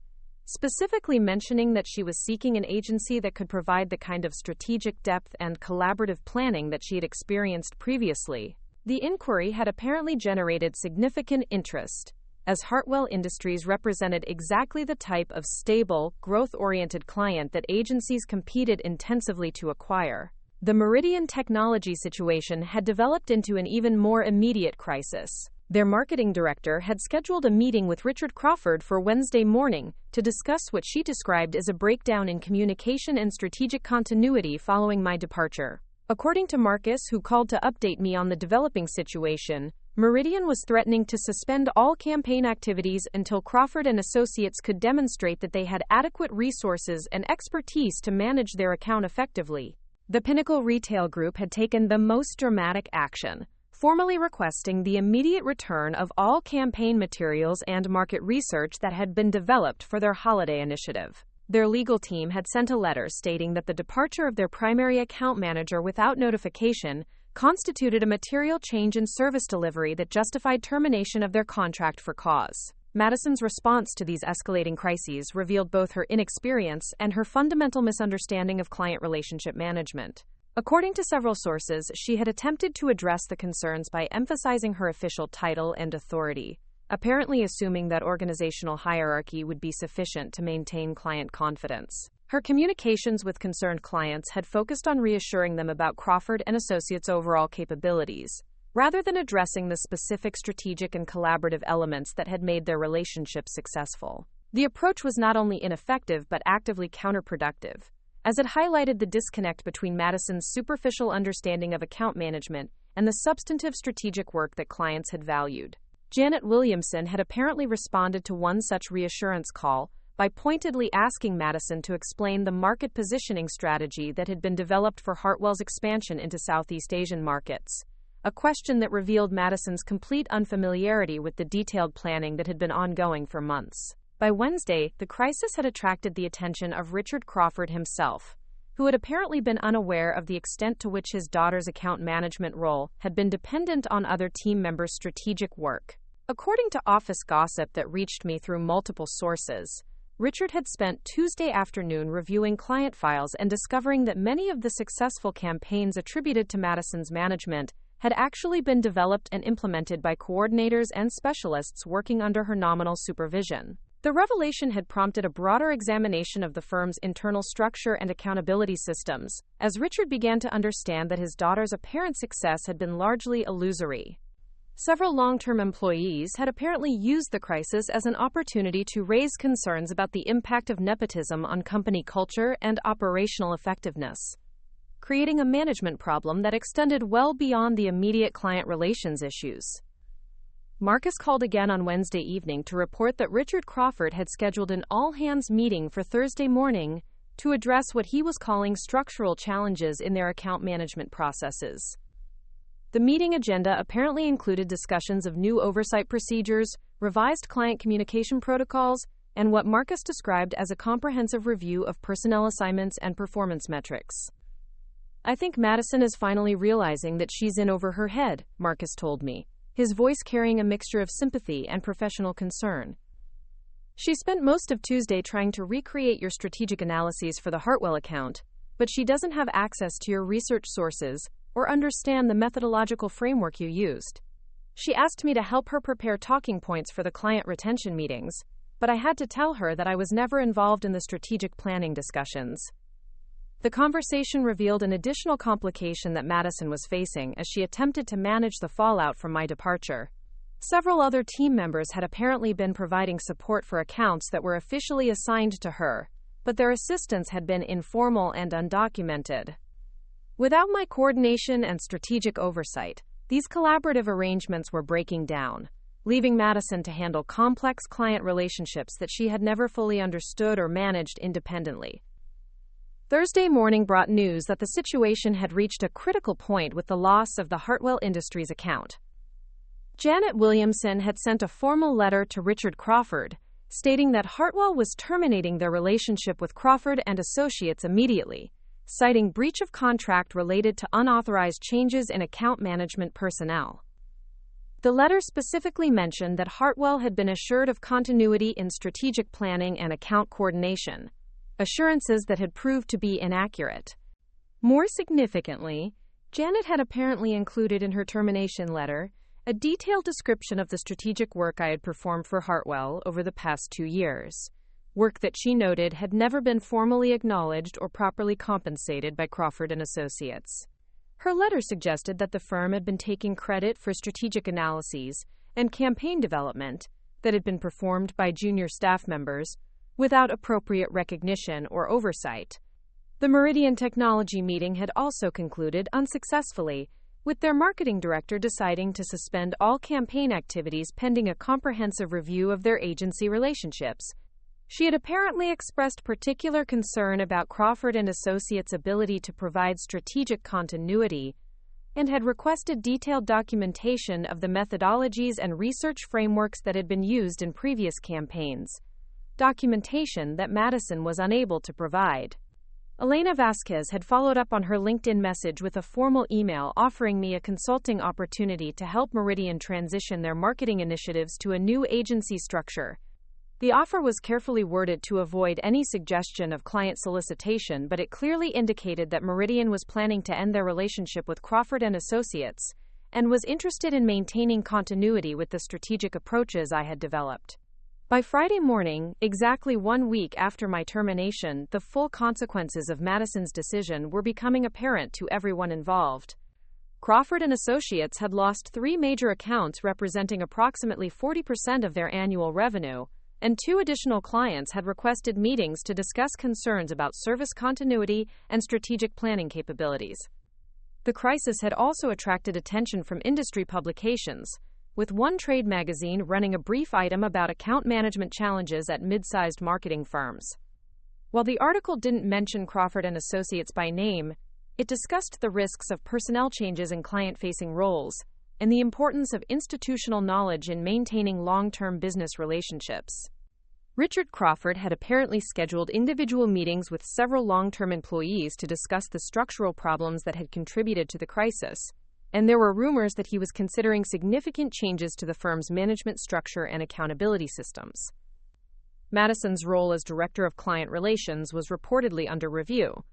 specifically mentioning that she was seeking an agency that could provide the kind of strategic depth and collaborative planning that she had experienced previously. The inquiry had apparently generated significant interest, as Hartwell Industries represented exactly the type of stable, growth-oriented client that agencies competed intensively to acquire. The Meridian technology situation had developed into an even more immediate crisis. Their marketing director had scheduled a meeting with Richard Crawford for Wednesday morning to discuss what she described as a breakdown in communication and strategic continuity following my departure. According to Marcus, who called to update me on the developing situation, Meridian was threatening to suspend all campaign activities until Crawford and Associates could demonstrate that they had adequate resources and expertise to manage their account effectively. The Pinnacle Retail Group had taken the most dramatic action, formally requesting the immediate return of all campaign materials and market research that had been developed for their holiday initiative. Their legal team had sent a letter stating that the departure of their primary account manager without notification constituted a material change in service delivery that justified termination of their contract for cause. Madison's response to these escalating crises revealed both her inexperience and her fundamental misunderstanding of client relationship management. According to several sources, she had attempted to address the concerns by emphasizing her official title and authority, apparently assuming that organizational hierarchy would be sufficient to maintain client confidence. Her communications with concerned clients had focused on reassuring them about Crawford and Associates' overall capabilities, rather than addressing the specific strategic and collaborative elements that had made their relationship successful. The approach was not only ineffective but actively counterproductive, as it highlighted the disconnect between Madison's superficial understanding of account management and the substantive strategic work that clients had valued. Janet Williamson had apparently responded to one such reassurance call by pointedly asking Madison to explain the market positioning strategy that had been developed for Hartwell's expansion into Southeast Asian markets, a question that revealed Madison's complete unfamiliarity with the detailed planning that had been ongoing for months. By Wednesday, the crisis had attracted the attention of Richard Crawford himself, who had apparently been unaware of the extent to which his daughter's account management role had been dependent on other team members' strategic work. According to office gossip that reached me through multiple sources, Richard had spent Tuesday afternoon reviewing client files and discovering that many of the successful campaigns attributed to Madison's management had actually been developed and implemented by coordinators and specialists working under her nominal supervision. The revelation had prompted a broader examination of the firm's internal structure and accountability systems, as Richard began to understand that his daughter's apparent success had been largely illusory. Several long-term employees had apparently used the crisis as an opportunity to raise concerns about the impact of nepotism on company culture and operational effectiveness, creating a management problem that extended well beyond the immediate client relations issues. Marcus called again on Wednesday evening to report that Richard Crawford had scheduled an all-hands meeting for Thursday morning to address what he was calling structural challenges in their account management processes. The meeting agenda apparently included discussions of new oversight procedures, revised client communication protocols, and what Marcus described as a comprehensive review of personnel assignments and performance metrics. "I think Madison is finally realizing that she's in over her head," Marcus told me, his voice carrying a mixture of sympathy and professional concern. "She spent most of Tuesday trying to recreate your strategic analyses for the Hartwell account, but she doesn't have access to your research sources or understand the methodological framework you used. She asked me to help her prepare talking points for the client retention meetings, but I had to tell her that I was never involved in the strategic planning discussions." The conversation revealed an additional complication that Madison was facing as she attempted to manage the fallout from my departure. Several other team members had apparently been providing support for accounts that were officially assigned to her, but their assistance had been informal and undocumented. Without my coordination and strategic oversight, these collaborative arrangements were breaking down, leaving Madison to handle complex client relationships that she had never fully understood or managed independently. Thursday morning brought news that the situation had reached a critical point with the loss of the Hartwell Industries account. Janet Williamson had sent a formal letter to Richard Crawford, stating that Hartwell was terminating their relationship with Crawford and Associates immediately, citing breach of contract related to unauthorized changes in account management personnel. The letter specifically mentioned that Hartwell had been assured of continuity in strategic planning and account coordination, assurances that had proved to be inaccurate. More significantly, Janet had apparently included in her termination letter a detailed description of the strategic work I had performed for Hartwell over the past 2 years, work that she noted had never been formally acknowledged or properly compensated by Crawford and Associates. Her letter suggested that the firm had been taking credit for strategic analyses and campaign development that had been performed by junior staff members without appropriate recognition or oversight. The Meridian Technology meeting had also concluded unsuccessfully, with their marketing director deciding to suspend all campaign activities pending a comprehensive review of their agency relationships. She had apparently expressed particular concern about Crawford and Associates' ability to provide strategic continuity and had requested detailed documentation of the methodologies and research frameworks that had been used in previous campaigns, documentation that Madison was unable to provide. Elena Vasquez had followed up on her LinkedIn message with a formal email offering me a consulting opportunity to help Meridian transition their marketing initiatives to a new agency structure. The offer was carefully worded to avoid any suggestion of client solicitation, but it clearly indicated that Meridian was planning to end their relationship with Crawford and Associates and was interested in maintaining continuity with the strategic approaches I had developed. By Friday morning, exactly 1 week after my termination, the full consequences of Madison's decision were becoming apparent to everyone involved. Crawford and Associates had lost 3 major accounts representing approximately 40% of their annual revenue, and 2 additional clients had requested meetings to discuss concerns about service continuity and strategic planning capabilities. The crisis had also attracted attention from industry publications, with one trade magazine running a brief item about account management challenges at mid-sized marketing firms. While the article didn't mention Crawford and Associates by name, it discussed the risks of personnel changes in client-facing roles and the importance of institutional knowledge in maintaining long-term business relationships. Richard Crawford had apparently scheduled individual meetings with several long-term employees to discuss the structural problems that had contributed to the crisis, and there were rumors that he was considering significant changes to the firm's management structure and accountability systems. Madison's role as Director of Client Relations was reportedly under review,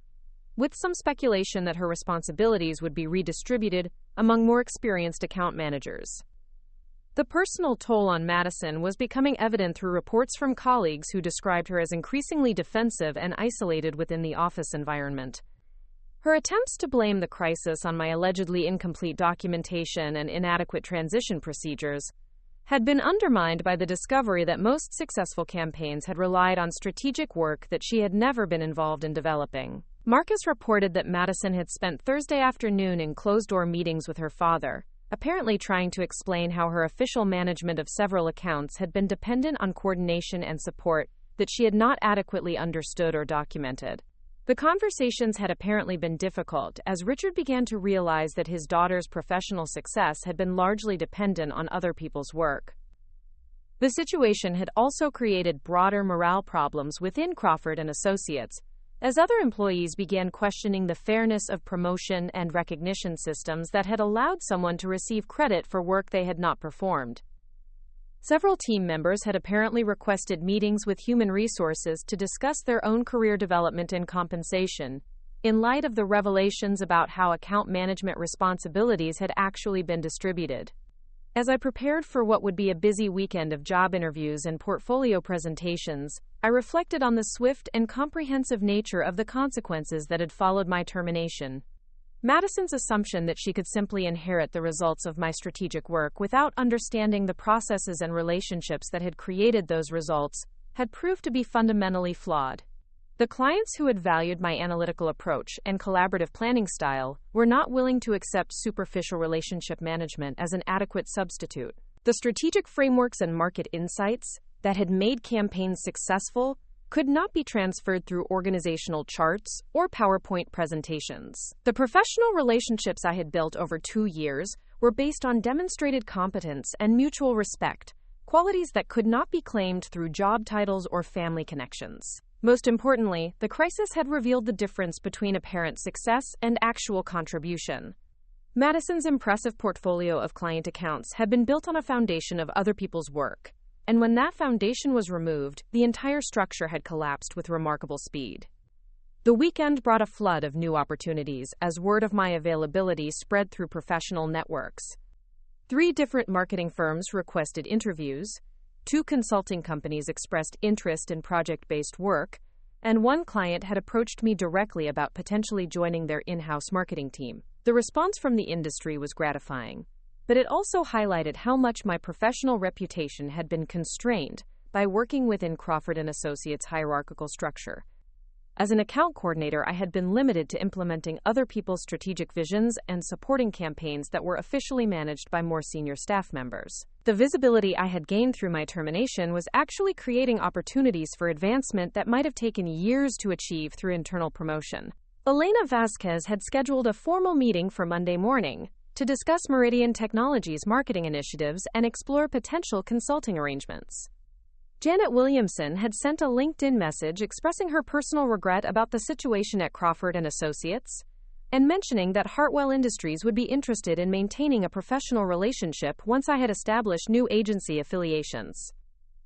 with some speculation that her responsibilities would be redistributed among more experienced account managers. The personal toll on Madison was becoming evident through reports from colleagues who described her as increasingly defensive and isolated within the office environment. Her attempts to blame the crisis on my allegedly incomplete documentation and inadequate transition procedures had been undermined by the discovery that most successful campaigns had relied on strategic work that she had never been involved in developing. Marcus reported that Madison had spent Thursday afternoon in closed-door meetings with her father, apparently trying to explain how her official management of several accounts had been dependent on coordination and support that she had not adequately understood or documented. The conversations had apparently been difficult, as Richard began to realize that his daughter's professional success had been largely dependent on other people's work. The situation had also created broader morale problems within Crawford and Associates, as other employees began questioning the fairness of promotion and recognition systems that had allowed someone to receive credit for work they had not performed. Several team members had apparently requested meetings with human resources to discuss their own career development and compensation, in light of the revelations about how account management responsibilities had actually been distributed. As I prepared for what would be a busy weekend of job interviews and portfolio presentations, I reflected on the swift and comprehensive nature of the consequences that had followed my termination. Madison's assumption that she could simply inherit the results of my strategic work without understanding the processes and relationships that had created those results had proved to be fundamentally flawed. The clients who had valued my analytical approach and collaborative planning style were not willing to accept superficial relationship management as an adequate substitute. The strategic frameworks and market insights that had made campaigns successful could not be transferred through organizational charts or PowerPoint presentations. The professional relationships I had built over 2 years were based on demonstrated competence and mutual respect, qualities that could not be claimed through job titles or family connections. Most importantly, the crisis had revealed the difference between apparent success and actual contribution. Madison's impressive portfolio of client accounts had been built on a foundation of other people's work. And when that foundation was removed, the entire structure had collapsed with remarkable speed. The weekend brought a flood of new opportunities as word of my availability spread through professional networks. 3 different marketing firms requested interviews, 2 consulting companies expressed interest in project-based work, and 1 client had approached me directly about potentially joining their in-house marketing team. The response from the industry was gratifying, but it also highlighted how much my professional reputation had been constrained by working within Crawford Associates' hierarchical structure. As an account coordinator, I had been limited to implementing other people's strategic visions and supporting campaigns that were officially managed by more senior staff members. The visibility I had gained through my termination was actually creating opportunities for advancement that might have taken years to achieve through internal promotion. Elena Vasquez had scheduled a formal meeting for Monday morning to discuss Meridian Technologies' marketing initiatives and explore potential consulting arrangements. Janet Williamson had sent a LinkedIn message expressing her personal regret about the situation at Crawford Associates and mentioning that Hartwell Industries would be interested in maintaining a professional relationship once I had established new agency affiliations.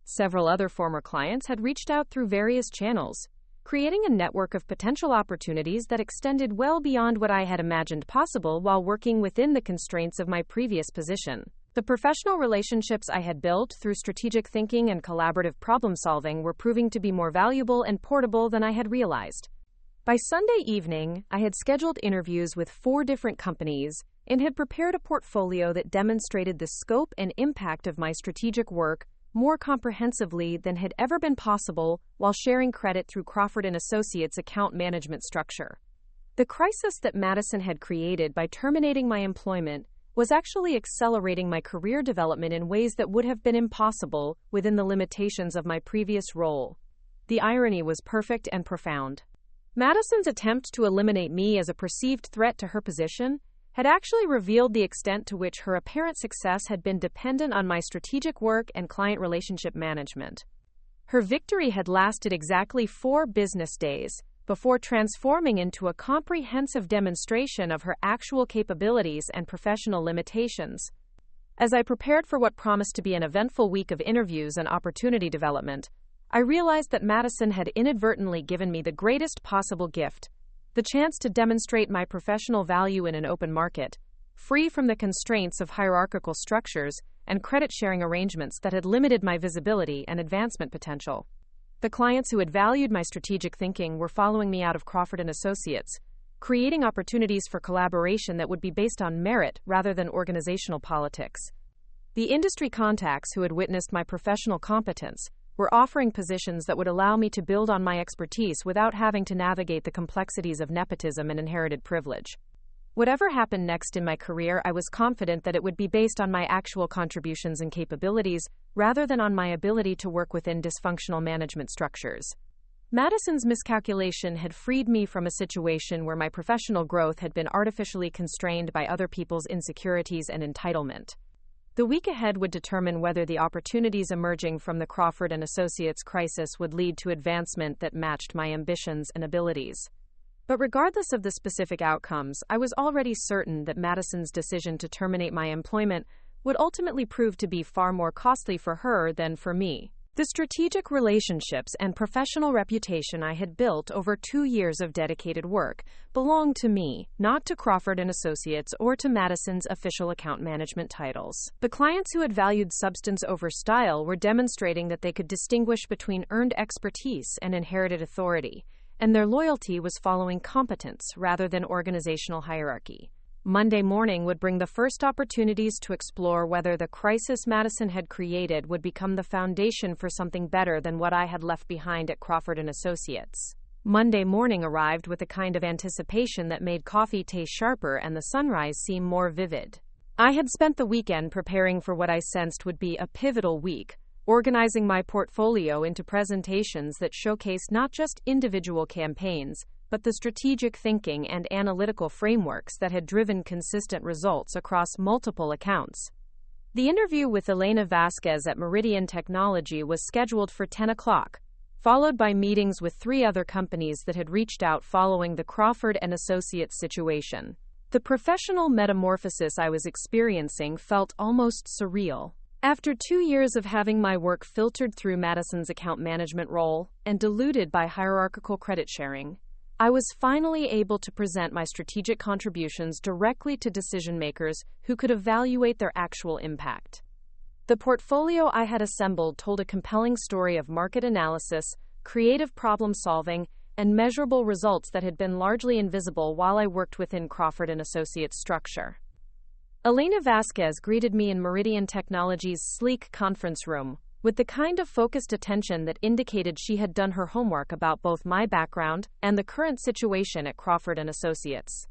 Several other former clients had reached out through various channels, creating a network of potential opportunities that extended well beyond what I had imagined possible while working within the constraints of my previous position. The professional relationships I had built through strategic thinking and collaborative problem-solving were proving to be more valuable and portable than I had realized. By Sunday evening, I had scheduled interviews with 4 different companies and had prepared a portfolio that demonstrated the scope and impact of my strategic work more comprehensively than had ever been possible while sharing credit through Crawford Associates' account management structure. The crisis that Madison had created by terminating my employment was actually accelerating my career development in ways that would have been impossible within the limitations of my previous role. The irony was perfect and profound. Madison's attempt to eliminate me as a perceived threat to her position had actually revealed the extent to which her apparent success had been dependent on my strategic work and client relationship management. Her victory had lasted exactly 4 business days before transforming into a comprehensive demonstration of her actual capabilities and professional limitations. As I prepared for what promised to be an eventful week of interviews and opportunity development, I realized that Madison had inadvertently given me the greatest possible gift: the chance to demonstrate my professional value in an open market, free from the constraints of hierarchical structures and credit-sharing arrangements that had limited my visibility and advancement potential. The clients who had valued my strategic thinking were following me out of Crawford Associates, creating opportunities for collaboration that would be based on merit rather than organizational politics. The industry contacts who had witnessed my professional competence were offering positions that would allow me to build on my expertise without having to navigate the complexities of nepotism and inherited privilege. Whatever happened next in my career, I was confident that it would be based on my actual contributions and capabilities, rather than on my ability to work within dysfunctional management structures. Madison's miscalculation had freed me from a situation where my professional growth had been artificially constrained by other people's insecurities and entitlement. The week ahead would determine whether the opportunities emerging from the Crawford Associates crisis would lead to advancement that matched my ambitions and abilities. But regardless of the specific outcomes, I was already certain that Madison's decision to terminate my employment would ultimately prove to be far more costly for her than for me. The strategic relationships and professional reputation I had built over 2 years of dedicated work belonged to me, not to Crawford Associates or to Madison's official account management titles. The clients who had valued substance over style were demonstrating that they could distinguish between earned expertise and inherited authority, and their loyalty was following competence rather than organizational hierarchy. Monday morning would bring the first opportunities to explore whether the crisis Madison had created would become the foundation for something better than what I had left behind at Crawford Associates. Monday morning arrived with a kind of anticipation that made coffee taste sharper and the sunrise seem more vivid. I had spent the weekend preparing for what I sensed would be a pivotal week, organizing my portfolio into presentations that showcased not just individual campaigns, but the strategic thinking and analytical frameworks that had driven consistent results across multiple accounts. The interview with Elena Vasquez at Meridian Technology was scheduled for 10 o'clock, followed by meetings with 3 other companies that had reached out following the Crawford Associates situation. The professional metamorphosis I was experiencing felt almost surreal. After 2 years of having my work filtered through Madison's account management role and diluted by hierarchical credit sharing, I was finally able to present my strategic contributions directly to decision-makers who could evaluate their actual impact. The portfolio I had assembled told a compelling story of market analysis, creative problem-solving, and measurable results that had been largely invisible while I worked within Crawford Associates' structure. Elena Vasquez greeted me in Meridian Technology's sleek conference room, with the kind of focused attention that indicated she had done her homework about both my background and the current situation at Crawford Associates.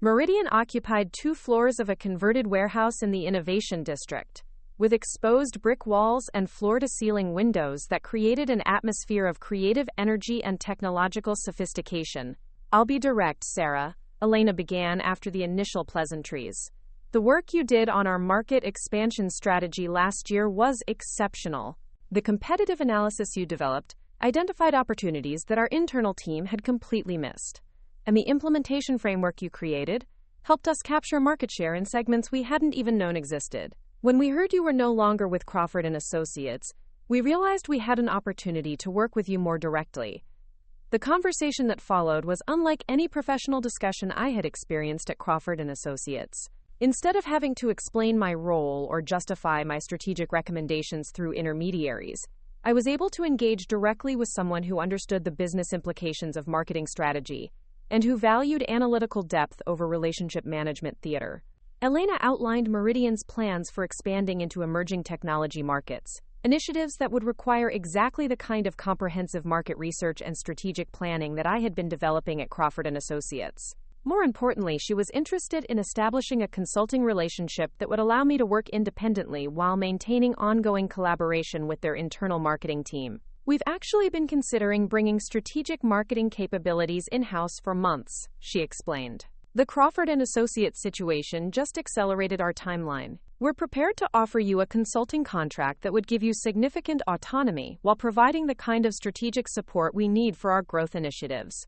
Meridian occupied 2 floors of a converted warehouse in the Innovation District, with exposed brick walls and floor-to-ceiling windows that created an atmosphere of creative energy and technological sophistication. "I'll be direct, Sarah," Elena began after the initial pleasantries. "The work you did on our market expansion strategy last year was exceptional. The competitive analysis you developed identified opportunities that our internal team had completely missed. And the implementation framework you created helped us capture market share in segments we hadn't even known existed. When we heard you were no longer with Crawford Associates, we realized we had an opportunity to work with you more directly." The conversation that followed was unlike any professional discussion I had experienced at Crawford Associates. Instead of having to explain my role or justify my strategic recommendations through intermediaries, I was able to engage directly with someone who understood the business implications of marketing strategy and who valued analytical depth over relationship management theater. Elena outlined Meridian's plans for expanding into emerging technology markets, initiatives that would require exactly the kind of comprehensive market research and strategic planning that I had been developing at Crawford Associates. More importantly, she was interested in establishing a consulting relationship that would allow me to work independently while maintaining ongoing collaboration with their internal marketing team. "We've actually been considering bringing strategic marketing capabilities in-house for months," she explained. "The Crawford Associates situation just accelerated our timeline. We're prepared to offer you a consulting contract that would give you significant autonomy while providing the kind of strategic support we need for our growth initiatives."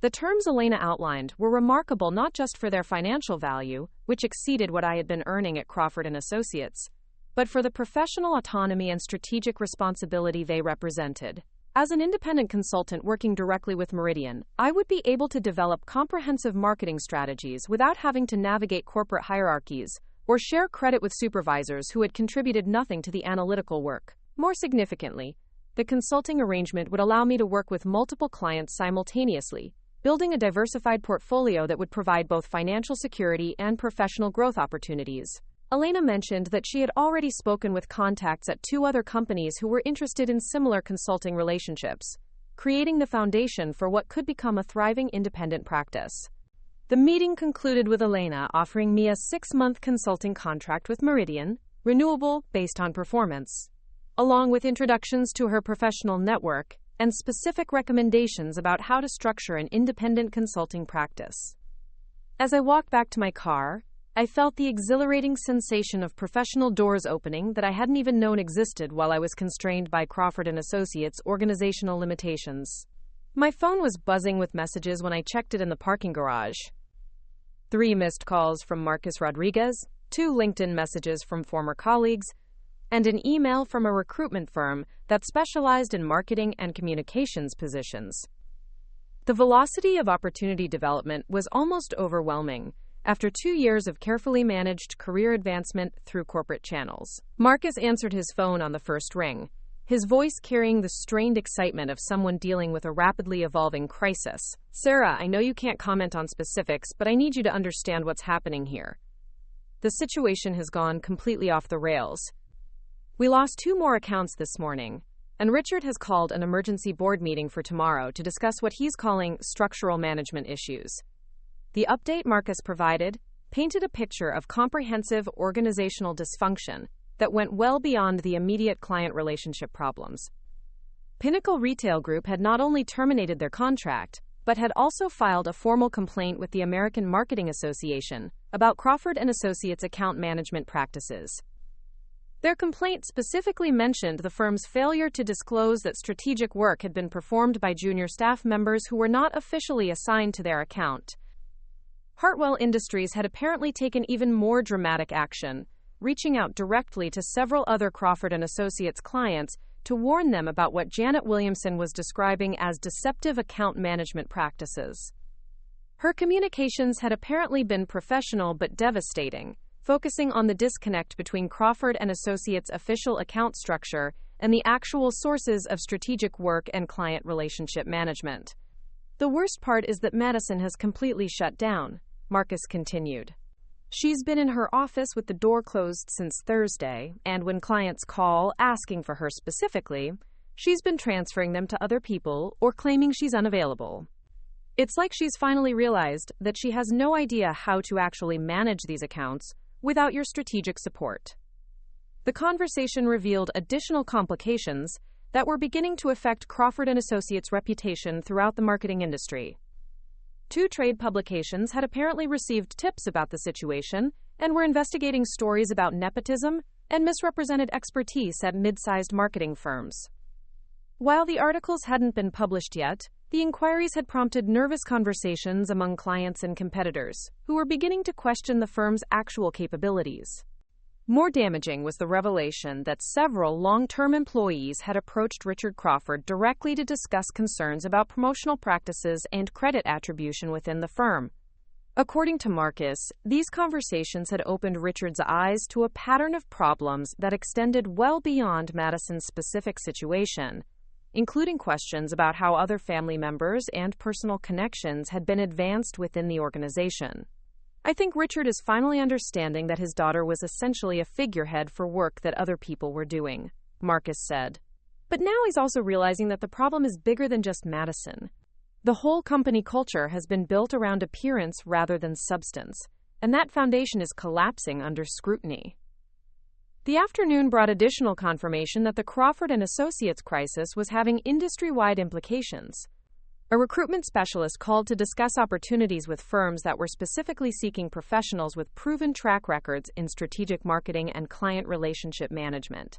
The terms Elena outlined were remarkable not just for their financial value, which exceeded what I had been earning at Crawford Associates, but for the professional autonomy and strategic responsibility they represented. As an independent consultant working directly with Meridian, I would be able to develop comprehensive marketing strategies without having to navigate corporate hierarchies or share credit with supervisors who had contributed nothing to the analytical work. More significantly, the consulting arrangement would allow me to work with multiple clients simultaneously, building a diversified portfolio that would provide both financial security and professional growth opportunities. Elena mentioned that she had already spoken with contacts at 2 other companies who were interested in similar consulting relationships, creating the foundation for what could become a thriving independent practice. The meeting concluded with Elena offering me a 6-month consulting contract with Meridian, renewable based on performance, along with introductions to her professional network and specific recommendations about how to structure an independent consulting practice. As I walked back to my car, I felt the exhilarating sensation of professional doors opening that I hadn't even known existed while I was constrained by Crawford Associates' organizational limitations. My phone was buzzing with messages when I checked it in the parking garage. 3 missed calls from Marcus Rodriguez, 2 LinkedIn messages from former colleagues, and an email from a recruitment firm that specialized in marketing and communications positions. The velocity of opportunity development was almost overwhelming after 2 years of carefully managed career advancement through corporate channels. Marcus answered his phone on the first ring, his voice carrying the strained excitement of someone dealing with a rapidly evolving crisis. "Sarah, I know you can't comment on specifics, but I need you to understand what's happening here. The situation has gone completely off the rails. We lost 2 more accounts this morning, and Richard has called an emergency board meeting for tomorrow to discuss what he's calling structural management issues." The update Marcus provided painted a picture of comprehensive organizational dysfunction that went well beyond the immediate client relationship problems. Pinnacle Retail Group had not only terminated their contract, but had also filed a formal complaint with the American Marketing Association about Crawford Associates' account management practices. Their complaint specifically mentioned the firm's failure to disclose that strategic work had been performed by junior staff members who were not officially assigned to their account. Hartwell Industries had apparently taken even more dramatic action, reaching out directly to several other Crawford Associates clients to warn them about what Janet Williamson was describing as deceptive account management practices. Her communications had apparently been professional but devastating, focusing on the disconnect between Crawford Associates' official account structure and the actual sources of strategic work and client relationship management. "The worst part is that Madison has completely shut down," Marcus continued. "She's been in her office with the door closed since Thursday, and when clients call asking for her specifically, she's been transferring them to other people or claiming she's unavailable. It's like she's finally realized that she has no idea how to actually manage these accounts without your strategic support." The conversation revealed additional complications that were beginning to affect Crawford Associates' reputation throughout the marketing industry. 2 trade publications had apparently received tips about the situation and were investigating stories about nepotism and misrepresented expertise at mid-sized marketing firms. While the articles hadn't been published yet, the inquiries had prompted nervous conversations among clients and competitors, who were beginning to question the firm's actual capabilities. More damaging was the revelation that several long-term employees had approached Richard Crawford directly to discuss concerns about promotional practices and credit attribution within the firm. According to Marcus, these conversations had opened Richard's eyes to a pattern of problems that extended well beyond Madison's specific situation, including questions about how other family members and personal connections had been advanced within the organization. "I think Richard is finally understanding that his daughter was essentially a figurehead for work that other people were doing," Marcus said. "But now he's also realizing that the problem is bigger than just Madison. The whole company culture has been built around appearance rather than substance, and that foundation is collapsing under scrutiny." The afternoon brought additional confirmation that the Crawford Associates crisis was having industry-wide implications. A recruitment specialist called to discuss opportunities with firms that were specifically seeking professionals with proven track records in strategic marketing and client relationship management.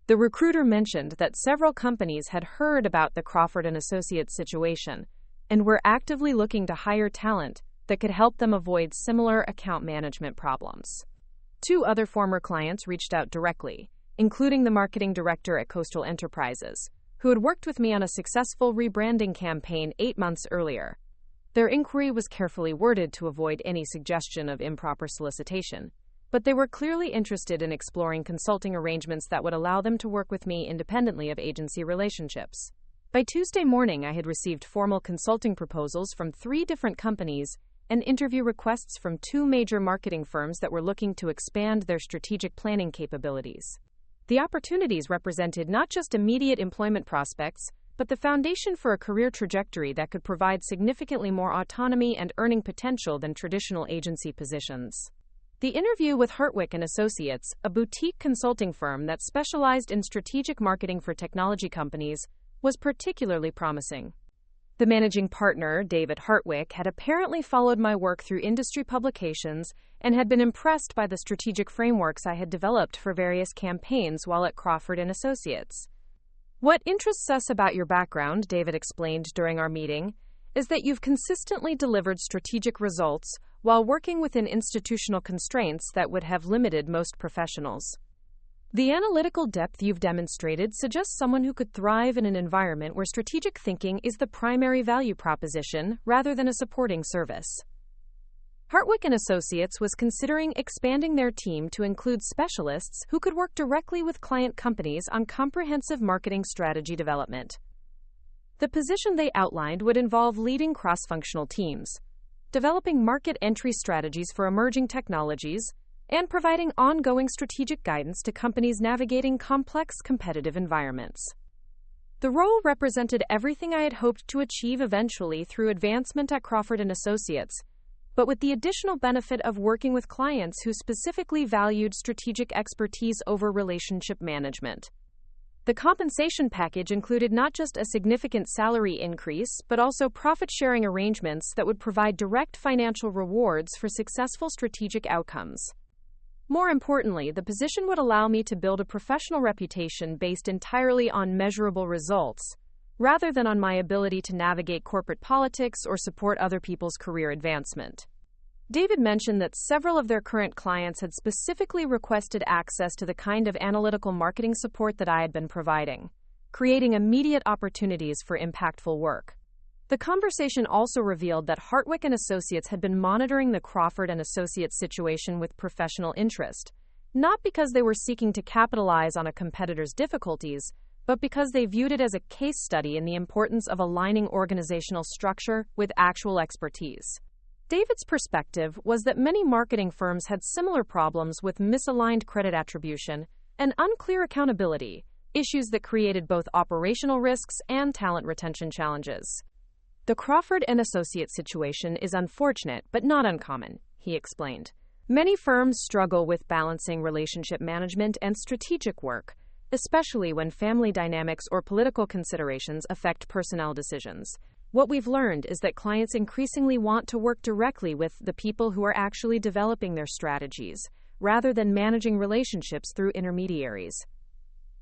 The recruiter mentioned that several companies had heard about the Crawford Associates situation and were actively looking to hire talent that could help them avoid similar account management problems. 2 other former clients reached out directly, including the marketing director at Coastal Enterprises, who had worked with me on a successful rebranding campaign 8 months earlier. Their inquiry was carefully worded to avoid any suggestion of improper solicitation, but they were clearly interested in exploring consulting arrangements that would allow them to work with me independently of agency relationships. By Tuesday morning, I had received formal consulting proposals from 3 different companies and interview requests from 2 major marketing firms that were looking to expand their strategic planning capabilities. The opportunities represented not just immediate employment prospects, but the foundation for a career trajectory that could provide significantly more autonomy and earning potential than traditional agency positions. The interview with Hartwell Associates, a boutique consulting firm that specialized in strategic marketing for technology companies, was particularly promising. The managing partner, David Hartwell, had apparently followed my work through industry publications and had been impressed by the strategic frameworks I had developed for various campaigns while at Crawford Associates. "What interests us about your background," David explained during our meeting, "is that you've consistently delivered strategic results while working within institutional constraints that would have limited most professionals. The analytical depth you've demonstrated suggests someone who could thrive in an environment where strategic thinking is the primary value proposition rather than a supporting service." Hartwell Associates was considering expanding their team to include specialists who could work directly with client companies on comprehensive marketing strategy development. The position they outlined would involve leading cross-functional teams, developing market entry strategies for emerging technologies, and providing ongoing strategic guidance to companies navigating complex competitive environments. The role represented everything I had hoped to achieve eventually through advancement at Crawford Associates, but with the additional benefit of working with clients who specifically valued strategic expertise over relationship management. The compensation package included not just a significant salary increase, but also profit-sharing arrangements that would provide direct financial rewards for successful strategic outcomes. More importantly, the position would allow me to build a professional reputation based entirely on measurable results, rather than on my ability to navigate corporate politics or support other people's career advancement. David mentioned that several of their current clients had specifically requested access to the kind of analytical marketing support that I had been providing, creating immediate opportunities for impactful work. The conversation also revealed that Hartwell Associates had been monitoring the Crawford Associates situation with professional interest, not because they were seeking to capitalize on a competitor's difficulties, but because they viewed it as a case study in the importance of aligning organizational structure with actual expertise. David's perspective was that many marketing firms had similar problems with misaligned credit attribution and unclear accountability, issues that created both operational risks and talent retention challenges. The Crawford Associates situation is unfortunate but not uncommon, he explained. Many firms struggle with balancing relationship management and strategic work, especially when family dynamics or political considerations affect personnel decisions. What we've learned is that clients increasingly want to work directly with the people who are actually developing their strategies, rather than managing relationships through intermediaries.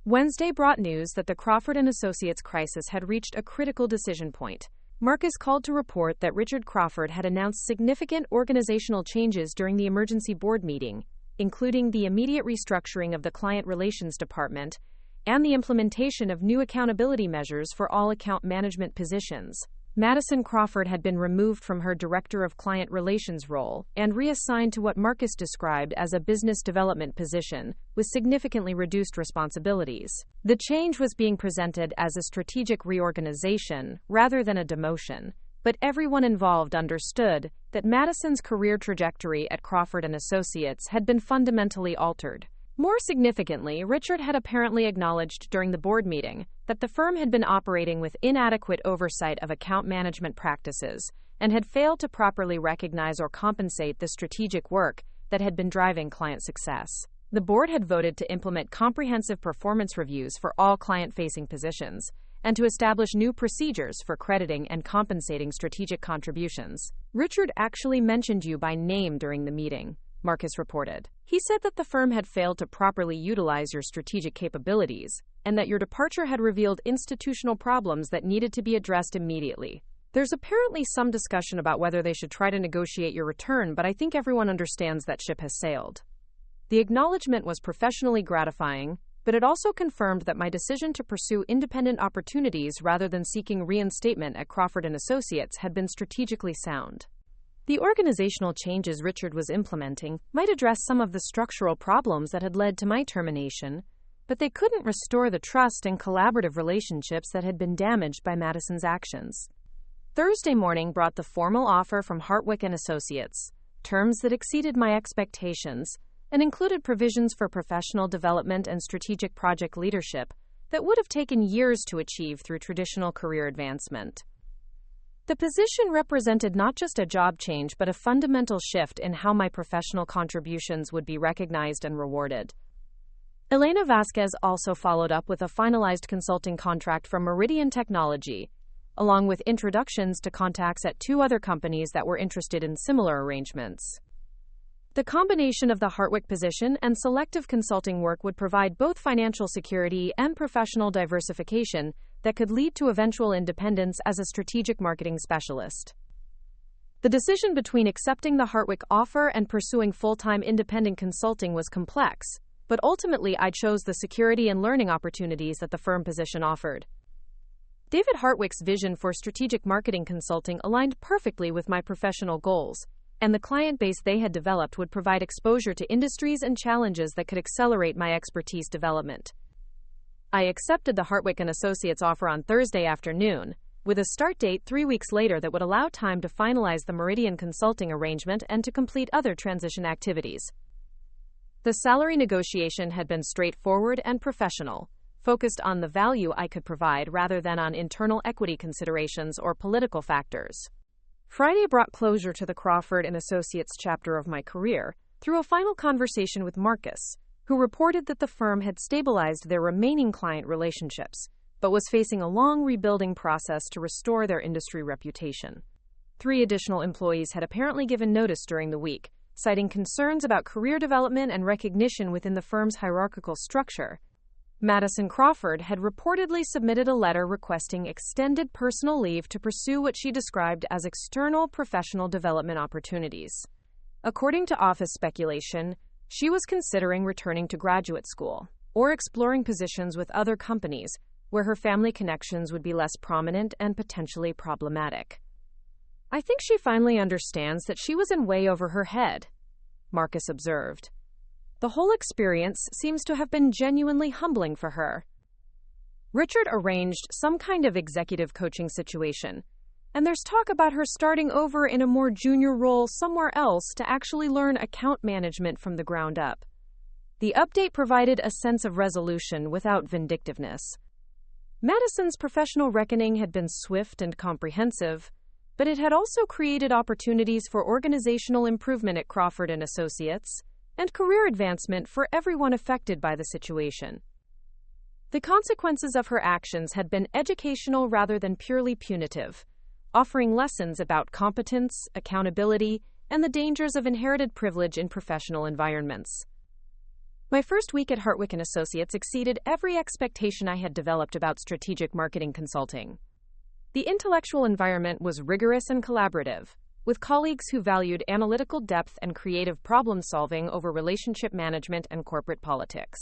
Wednesday brought news that the Crawford Associates crisis had reached a critical decision point. Marcus called to report that Richard Crawford had announced significant organizational changes during the emergency board meeting, including the immediate restructuring of the client relations department and the implementation of new accountability measures for all account management positions. Madison Crawford had been removed from her Director of Client Relations role and reassigned to what Marcus described as a business development position, with significantly reduced responsibilities. The change was being presented as a strategic reorganization rather than a demotion, but everyone involved understood that Madison's career trajectory at Crawford Associates had been fundamentally altered. More significantly, Richard had apparently acknowledged during the board meeting that the firm had been operating with inadequate oversight of account management practices and had failed to properly recognize or compensate the strategic work that had been driving client success. The board had voted to implement comprehensive performance reviews for all client-facing positions and to establish new procedures for crediting and compensating strategic contributions. Richard actually mentioned you by name during the meeting, Marcus reported. He said that the firm had failed to properly utilize your strategic capabilities, and that your departure had revealed institutional problems that needed to be addressed immediately. There's apparently some discussion about whether they should try to negotiate your return, but I think everyone understands that ship has sailed. The acknowledgement was professionally gratifying, but it also confirmed that my decision to pursue independent opportunities rather than seeking reinstatement at Crawford Associates had been strategically sound. The organizational changes Richard was implementing might address some of the structural problems that had led to my termination, but they couldn't restore the trust and collaborative relationships that had been damaged by Madison's actions. Thursday morning brought the formal offer from Hartwell Associates, terms that exceeded my expectations, and included provisions for professional development and strategic project leadership that would have taken years to achieve through traditional career advancement. The position represented not just a job change but a fundamental shift in how my professional contributions would be recognized and rewarded. Elena Vasquez also followed up with a finalized consulting contract from Meridian Technology, along with introductions to contacts at 2 other companies that were interested in similar arrangements. The combination of the Hartwell position and selective consulting work would provide both financial security and professional diversification that could lead to eventual independence as a strategic marketing specialist. The decision between accepting the Hartwell offer and pursuing full-time independent consulting was complex, but ultimately I chose the security and learning opportunities that the firm position offered. David Hartwell's vision for strategic marketing consulting aligned perfectly with my professional goals, and the client base they had developed would provide exposure to industries and challenges that could accelerate my expertise development. I accepted the Hartwell Associates offer on Thursday afternoon, with a start date 3 weeks later that would allow time to finalize the Meridian consulting arrangement and to complete other transition activities. The salary negotiation had been straightforward and professional, focused on the value I could provide rather than on internal equity considerations or political factors. Friday brought closure to the Crawford Associates chapter of my career through a final conversation with Marcus, who reported that the firm had stabilized their remaining client relationships, but was facing a long rebuilding process to restore their industry reputation. 3 additional employees had apparently given notice during the week, citing concerns about career development and recognition within the firm's hierarchical structure. Madison Crawford had reportedly submitted a letter requesting extended personal leave to pursue what she described as external professional development opportunities. According to office speculation, she was considering returning to graduate school or exploring positions with other companies where her family connections would be less prominent and potentially problematic. "I think she finally understands that she was in way over her head," Marcus observed. "The whole experience seems to have been genuinely humbling for her." Richard arranged some kind of executive coaching situation, and there's talk about her starting over in a more junior role somewhere else to actually learn account management from the ground up. The update provided a sense of resolution without vindictiveness. Madison's professional reckoning had been swift and comprehensive, but it had also created opportunities for organizational improvement at Crawford Associates and career advancement for everyone affected by the situation. The consequences of her actions had been educational rather than purely punitive, offering lessons about competence, accountability, and the dangers of inherited privilege in professional environments. My first week at Hartwell Associates exceeded every expectation I had developed about strategic marketing consulting. The intellectual environment was rigorous and collaborative, with colleagues who valued analytical depth and creative problem-solving over relationship management and corporate politics.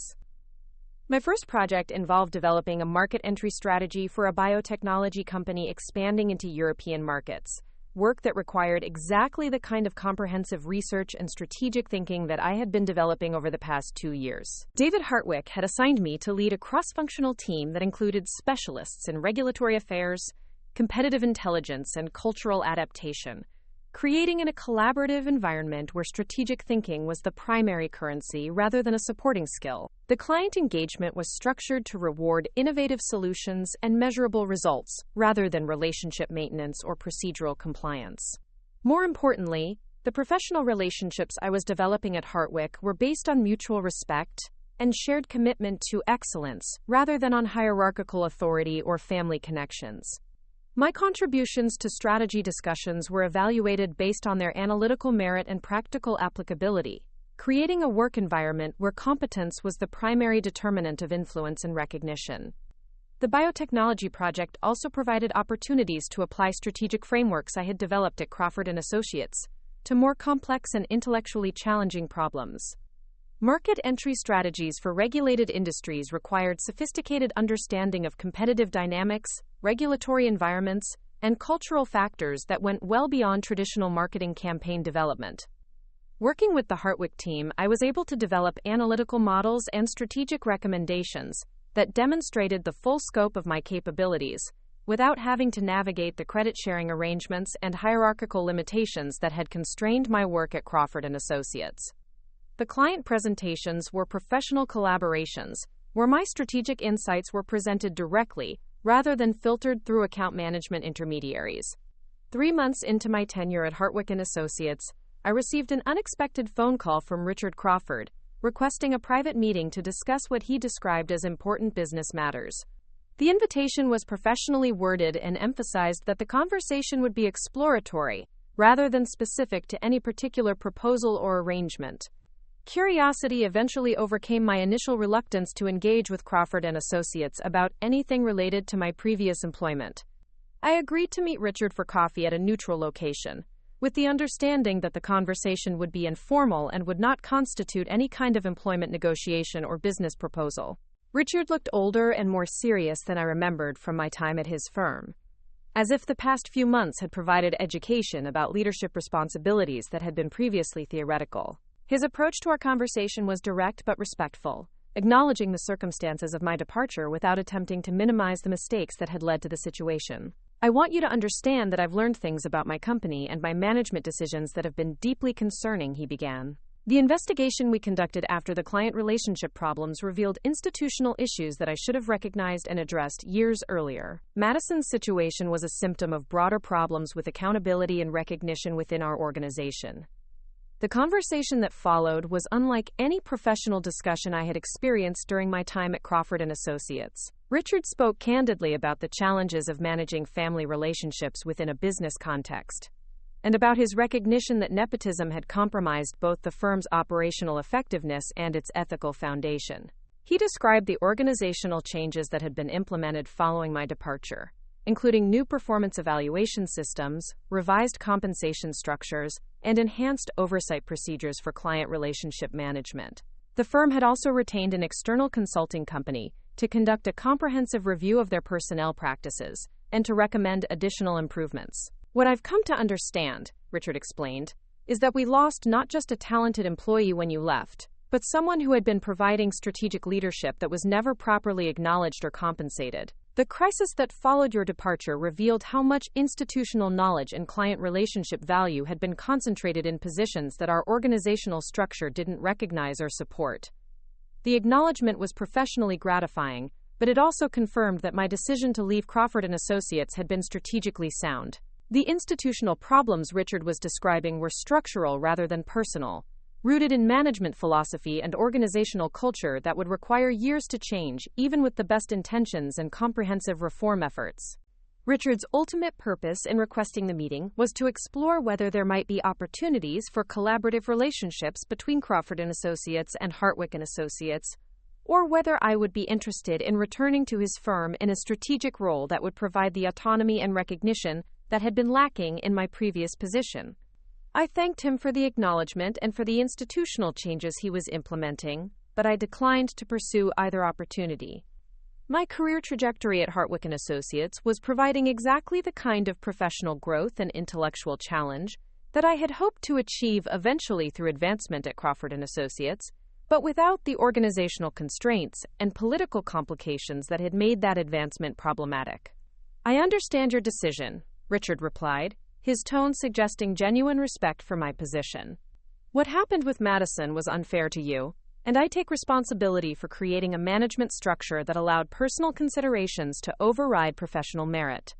My first project involved developing a market entry strategy for a biotechnology company expanding into European markets, work that required exactly the kind of comprehensive research and strategic thinking that I had been developing over the past 2 years. David Hartwell had assigned me to lead a cross-functional team that included specialists in regulatory affairs, competitive intelligence, and cultural adaptation, creating in a collaborative environment where strategic thinking was the primary currency rather than a supporting skill. The client engagement was structured to reward innovative solutions and measurable results rather than relationship maintenance or procedural compliance. More importantly, the professional relationships I was developing at Hartwell were based on mutual respect and shared commitment to excellence rather than on hierarchical authority or family connections. My contributions to strategy discussions were evaluated based on their analytical merit and practical applicability, creating a work environment where competence was the primary determinant of influence and recognition. The biotechnology project also provided opportunities to apply strategic frameworks I had developed at Crawford Associates to more complex and intellectually challenging problems. Market entry strategies for regulated industries required sophisticated understanding of competitive dynamics, regulatory environments, and cultural factors that went well beyond traditional marketing campaign development. Working with the Hartwell team, I was able to develop analytical models and strategic recommendations that demonstrated the full scope of my capabilities, without having to navigate the credit-sharing arrangements and hierarchical limitations that had constrained my work at Crawford Associates. The client presentations were professional collaborations, where my strategic insights were presented directly, rather than filtered through account management intermediaries. 3 months into my tenure at Hartwell Associates, I received an unexpected phone call from Richard Crawford, requesting a private meeting to discuss what he described as important business matters. The invitation was professionally worded and emphasized that the conversation would be exploratory, rather than specific to any particular proposal or arrangement. Curiosity eventually overcame my initial reluctance to engage with Crawford Associates about anything related to my previous employment. I agreed to meet Richard for coffee at a neutral location, with the understanding that the conversation would be informal and would not constitute any kind of employment negotiation or business proposal. Richard looked older and more serious than I remembered from my time at his firm. as if the past few months had provided education about leadership responsibilities that had been previously theoretical. His approach to our conversation was direct but respectful, acknowledging the circumstances of my departure without attempting to minimize the mistakes that had led to the situation. I want you to understand that I've learned things about my company and my management decisions that have been deeply concerning, he began. The investigation we conducted after the client relationship problems revealed institutional issues that I should have recognized and addressed years earlier. Madison's situation was a symptom of broader problems with accountability and recognition within our organization. The conversation that followed was unlike any professional discussion I had experienced during my time at Crawford Associates. Richard spoke candidly about the challenges of managing family relationships within a business context, and about his recognition that nepotism had compromised both the firm's operational effectiveness and its ethical foundation. He described the organizational changes that had been implemented following my departure, including new performance evaluation systems, revised compensation structures, and enhanced oversight procedures for client relationship management. The firm had also retained an external consulting company to conduct a comprehensive review of their personnel practices and to recommend additional improvements. What I've come to understand, Richard explained, is that we lost not just a talented employee when you left, but someone who had been providing strategic leadership that was never properly acknowledged or compensated. The crisis that followed your departure revealed how much institutional knowledge and client relationship value had been concentrated in positions that our organizational structure didn't recognize or support. The acknowledgement was professionally gratifying, but it also confirmed that my decision to leave Crawford & Associates had been strategically sound. The institutional problems Richard was describing were structural rather than personal, rooted in management philosophy and organizational culture that would require years to change, even with the best intentions and comprehensive reform efforts. Richard's ultimate purpose in requesting the meeting was to explore whether there might be opportunities for collaborative relationships between Crawford & Associates and Hartwell Associates, or whether I would be interested in returning to his firm in a strategic role that would provide the autonomy and recognition that had been lacking in my previous position. I thanked him for the acknowledgement and for the institutional changes he was implementing, but I declined to pursue either opportunity. My career trajectory at Hartwell Associates was providing exactly the kind of professional growth and intellectual challenge that I had hoped to achieve eventually through advancement at Crawford Associates, but without the organizational constraints and political complications that had made that advancement problematic. I understand your decision, Richard replied, his tone suggesting genuine respect for my position. What happened with Madison was unfair to you, and I take responsibility for creating a management structure that allowed personal considerations to override professional merit.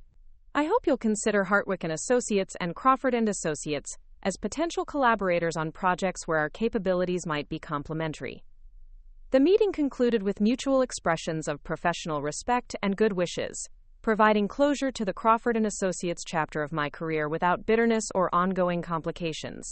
I hope you'll consider Hartwell Associates and Crawford Associates as potential collaborators on projects where our capabilities might be complementary. The meeting concluded with mutual expressions of professional respect and good wishes, providing closure to the Crawford Associates chapter of my career without bitterness or ongoing complications.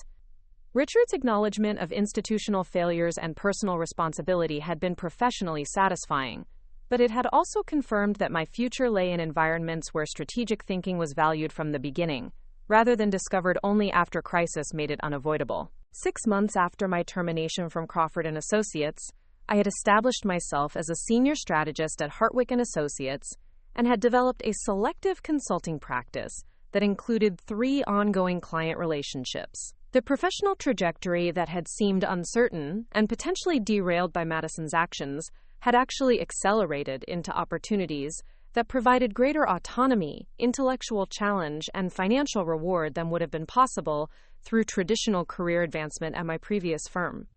Richard's acknowledgement of institutional failures and personal responsibility had been professionally satisfying, but it had also confirmed that my future lay in environments where strategic thinking was valued from the beginning, rather than discovered only after crisis made it unavoidable. 6 months after my termination from Crawford Associates, I had established myself as a senior strategist at Hartwell Associates and had developed a selective consulting practice that included 3 ongoing client relationships. The professional trajectory that had seemed uncertain and potentially derailed by Madison's actions had actually accelerated into opportunities that provided greater autonomy, intellectual challenge, and financial reward than would have been possible through traditional career advancement at my previous firm.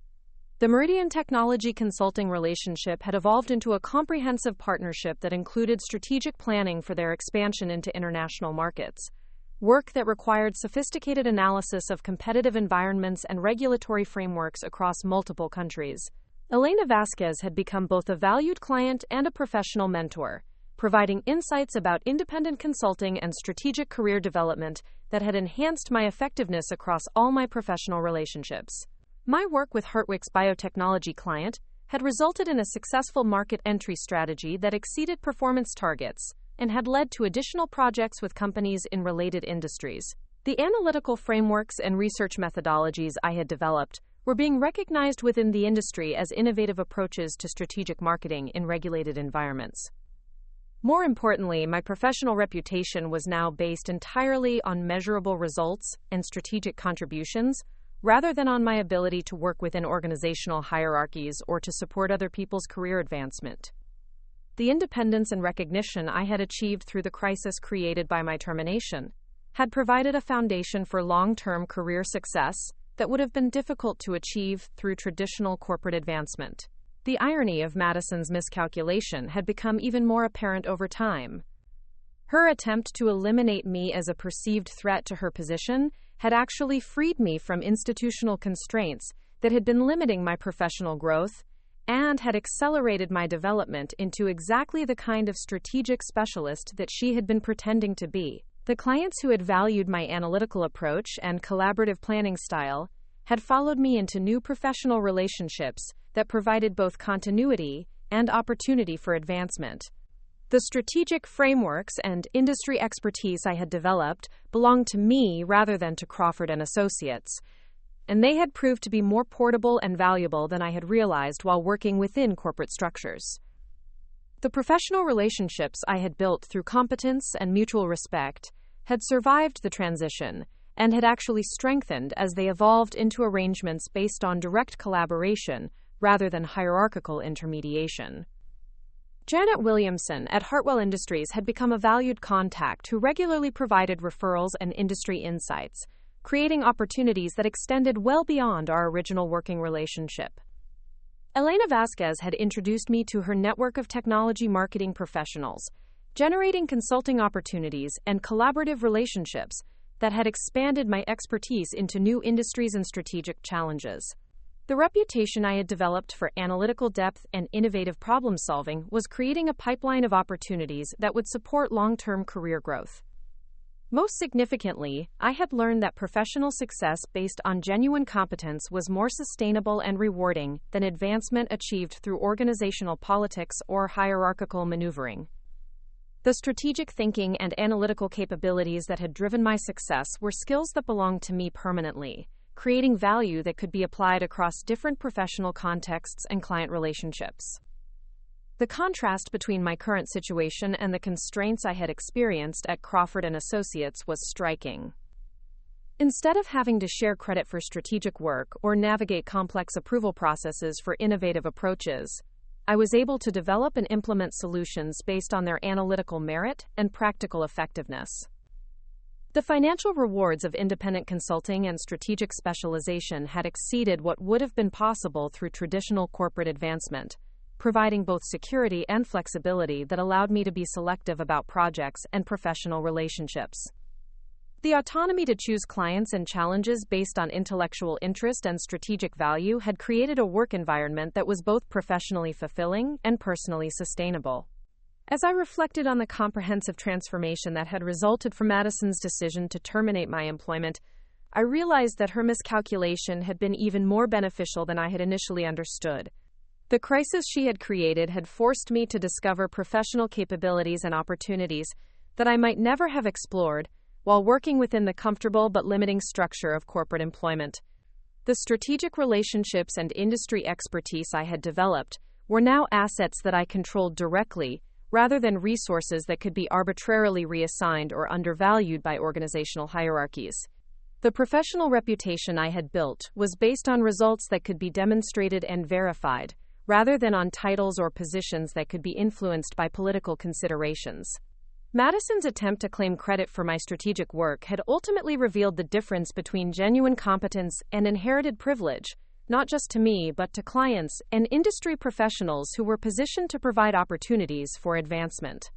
The Meridian Technology Consulting relationship had evolved into a comprehensive partnership that included strategic planning for their expansion into international markets, work that required sophisticated analysis of competitive environments and regulatory frameworks across multiple countries. Elena Vasquez had become both a valued client and a professional mentor, providing insights about independent consulting and strategic career development that had enhanced my effectiveness across all my professional relationships. My work with Hartwell's biotechnology client had resulted in a successful market entry strategy that exceeded performance targets and had led to additional projects with companies in related industries. The analytical frameworks and research methodologies I had developed were being recognized within the industry as innovative approaches to strategic marketing in regulated environments. More importantly, my professional reputation was now based entirely on measurable results and strategic contributions, rather than on my ability to work within organizational hierarchies or to support other people's career advancement. The independence and recognition I had achieved through the crisis created by my termination had provided a foundation for long-term career success that would have been difficult to achieve through traditional corporate advancement. The irony of Madison's miscalculation had become even more apparent over time. Her attempt to eliminate me as a perceived threat to her position had actually freed me from institutional constraints that had been limiting my professional growth and had accelerated my development into exactly the kind of strategic specialist that she had been pretending to be. The clients who had valued my analytical approach and collaborative planning style had followed me into new professional relationships that provided both continuity and opportunity for advancement. The strategic frameworks and industry expertise I had developed belonged to me rather than to Crawford Associates, and they had proved to be more portable and valuable than I had realized while working within corporate structures. The professional relationships I had built through competence and mutual respect had survived the transition and had actually strengthened as they evolved into arrangements based on direct collaboration rather than hierarchical intermediation. Janet Williamson at Hartwell Industries had become a valued contact who regularly provided referrals and industry insights, creating opportunities that extended well beyond our original working relationship. Elena Vasquez had introduced me to her network of technology marketing professionals, generating consulting opportunities and collaborative relationships that had expanded my expertise into new industries and strategic challenges. The reputation I had developed for analytical depth and innovative problem-solving was creating a pipeline of opportunities that would support long-term career growth. Most significantly, I had learned that professional success based on genuine competence was more sustainable and rewarding than advancement achieved through organizational politics or hierarchical maneuvering. The strategic thinking and analytical capabilities that had driven my success were skills that belonged to me permanently, creating value that could be applied across different professional contexts and client relationships. The contrast between my current situation and the constraints I had experienced at Crawford Associates was striking. Instead of having to share credit for strategic work or navigate complex approval processes for innovative approaches, I was able to develop and implement solutions based on their analytical merit and practical effectiveness. The financial rewards of independent consulting and strategic specialization had exceeded what would have been possible through traditional corporate advancement, providing both security and flexibility that allowed me to be selective about projects and professional relationships. The autonomy to choose clients and challenges based on intellectual interest and strategic value had created a work environment that was both professionally fulfilling and personally sustainable. As I reflected on the comprehensive transformation that had resulted from Madison's decision to terminate my employment, I realized that her miscalculation had been even more beneficial than I had initially understood. The crisis she had created had forced me to discover professional capabilities and opportunities that I might never have explored while working within the comfortable but limiting structure of corporate employment. The strategic relationships and industry expertise I had developed were now assets that I controlled directly, rather than resources that could be arbitrarily reassigned or undervalued by organizational hierarchies. The professional reputation I had built was based on results that could be demonstrated and verified, rather than on titles or positions that could be influenced by political considerations. Madison's attempt to claim credit for my strategic work had ultimately revealed the difference between genuine competence and inherited privilege, not just to me but to clients and industry professionals who were positioned to provide opportunities for advancement.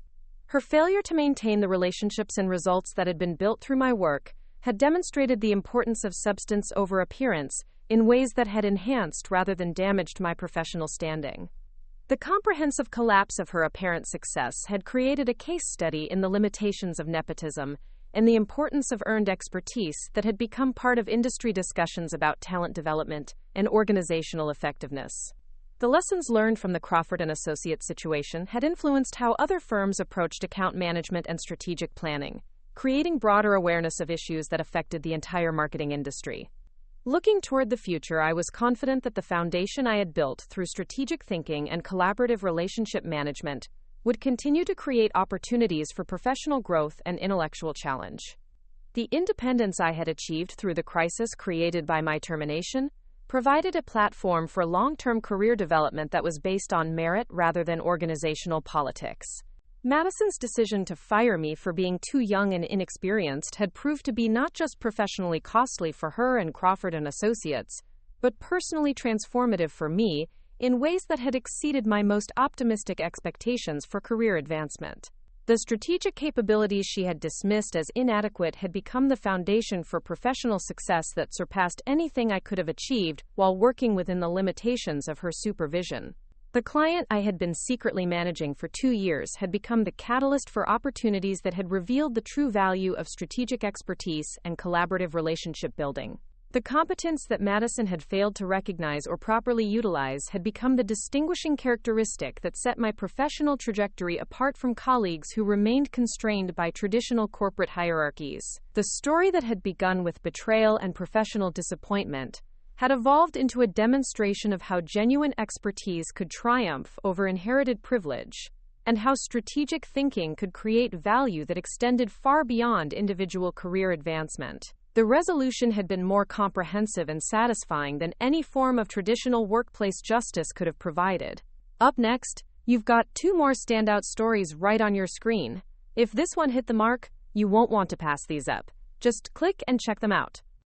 Her failure to maintain the relationships and results that had been built through my work had demonstrated the importance of substance over appearance in ways that had enhanced rather than damaged my professional standing. The comprehensive collapse of her apparent success had created a case study in the limitations of nepotism and the importance of earned expertise that had become part of industry discussions about talent development and organizational effectiveness. The lessons learned from the Crawford Associates situation had influenced how other firms approached account management and strategic planning, creating broader awareness of issues that affected the entire marketing industry. Looking toward the future, I was confident that the foundation I had built through strategic thinking and collaborative relationship management would continue to create opportunities for professional growth and intellectual challenge. The independence I had achieved through the crisis created by my termination provided a platform for long-term career development that was based on merit rather than organizational politics. Madison's decision to fire me for being too young and inexperienced had proved to be not just professionally costly for her and Crawford Associates, but personally transformative for me in ways that had exceeded my most optimistic expectations for career advancement. The strategic capabilities she had dismissed as inadequate had become the foundation for professional success that surpassed anything I could have achieved while working within the limitations of her supervision. The client I had been secretly managing for 2 years had become the catalyst for opportunities that had revealed the true value of strategic expertise and collaborative relationship building. The competence that Madison had failed to recognize or properly utilize had become the distinguishing characteristic that set my professional trajectory apart from colleagues who remained constrained by traditional corporate hierarchies. The story that had begun with betrayal and professional disappointment had evolved into a demonstration of how genuine expertise could triumph over inherited privilege, and how strategic thinking could create value that extended far beyond individual career advancement. The resolution had been more comprehensive and satisfying than any form of traditional workplace justice could have provided. Up next, you've got 2 more standout stories right on your screen. If this one hit the mark, you won't want to pass these up. Just click and check them out.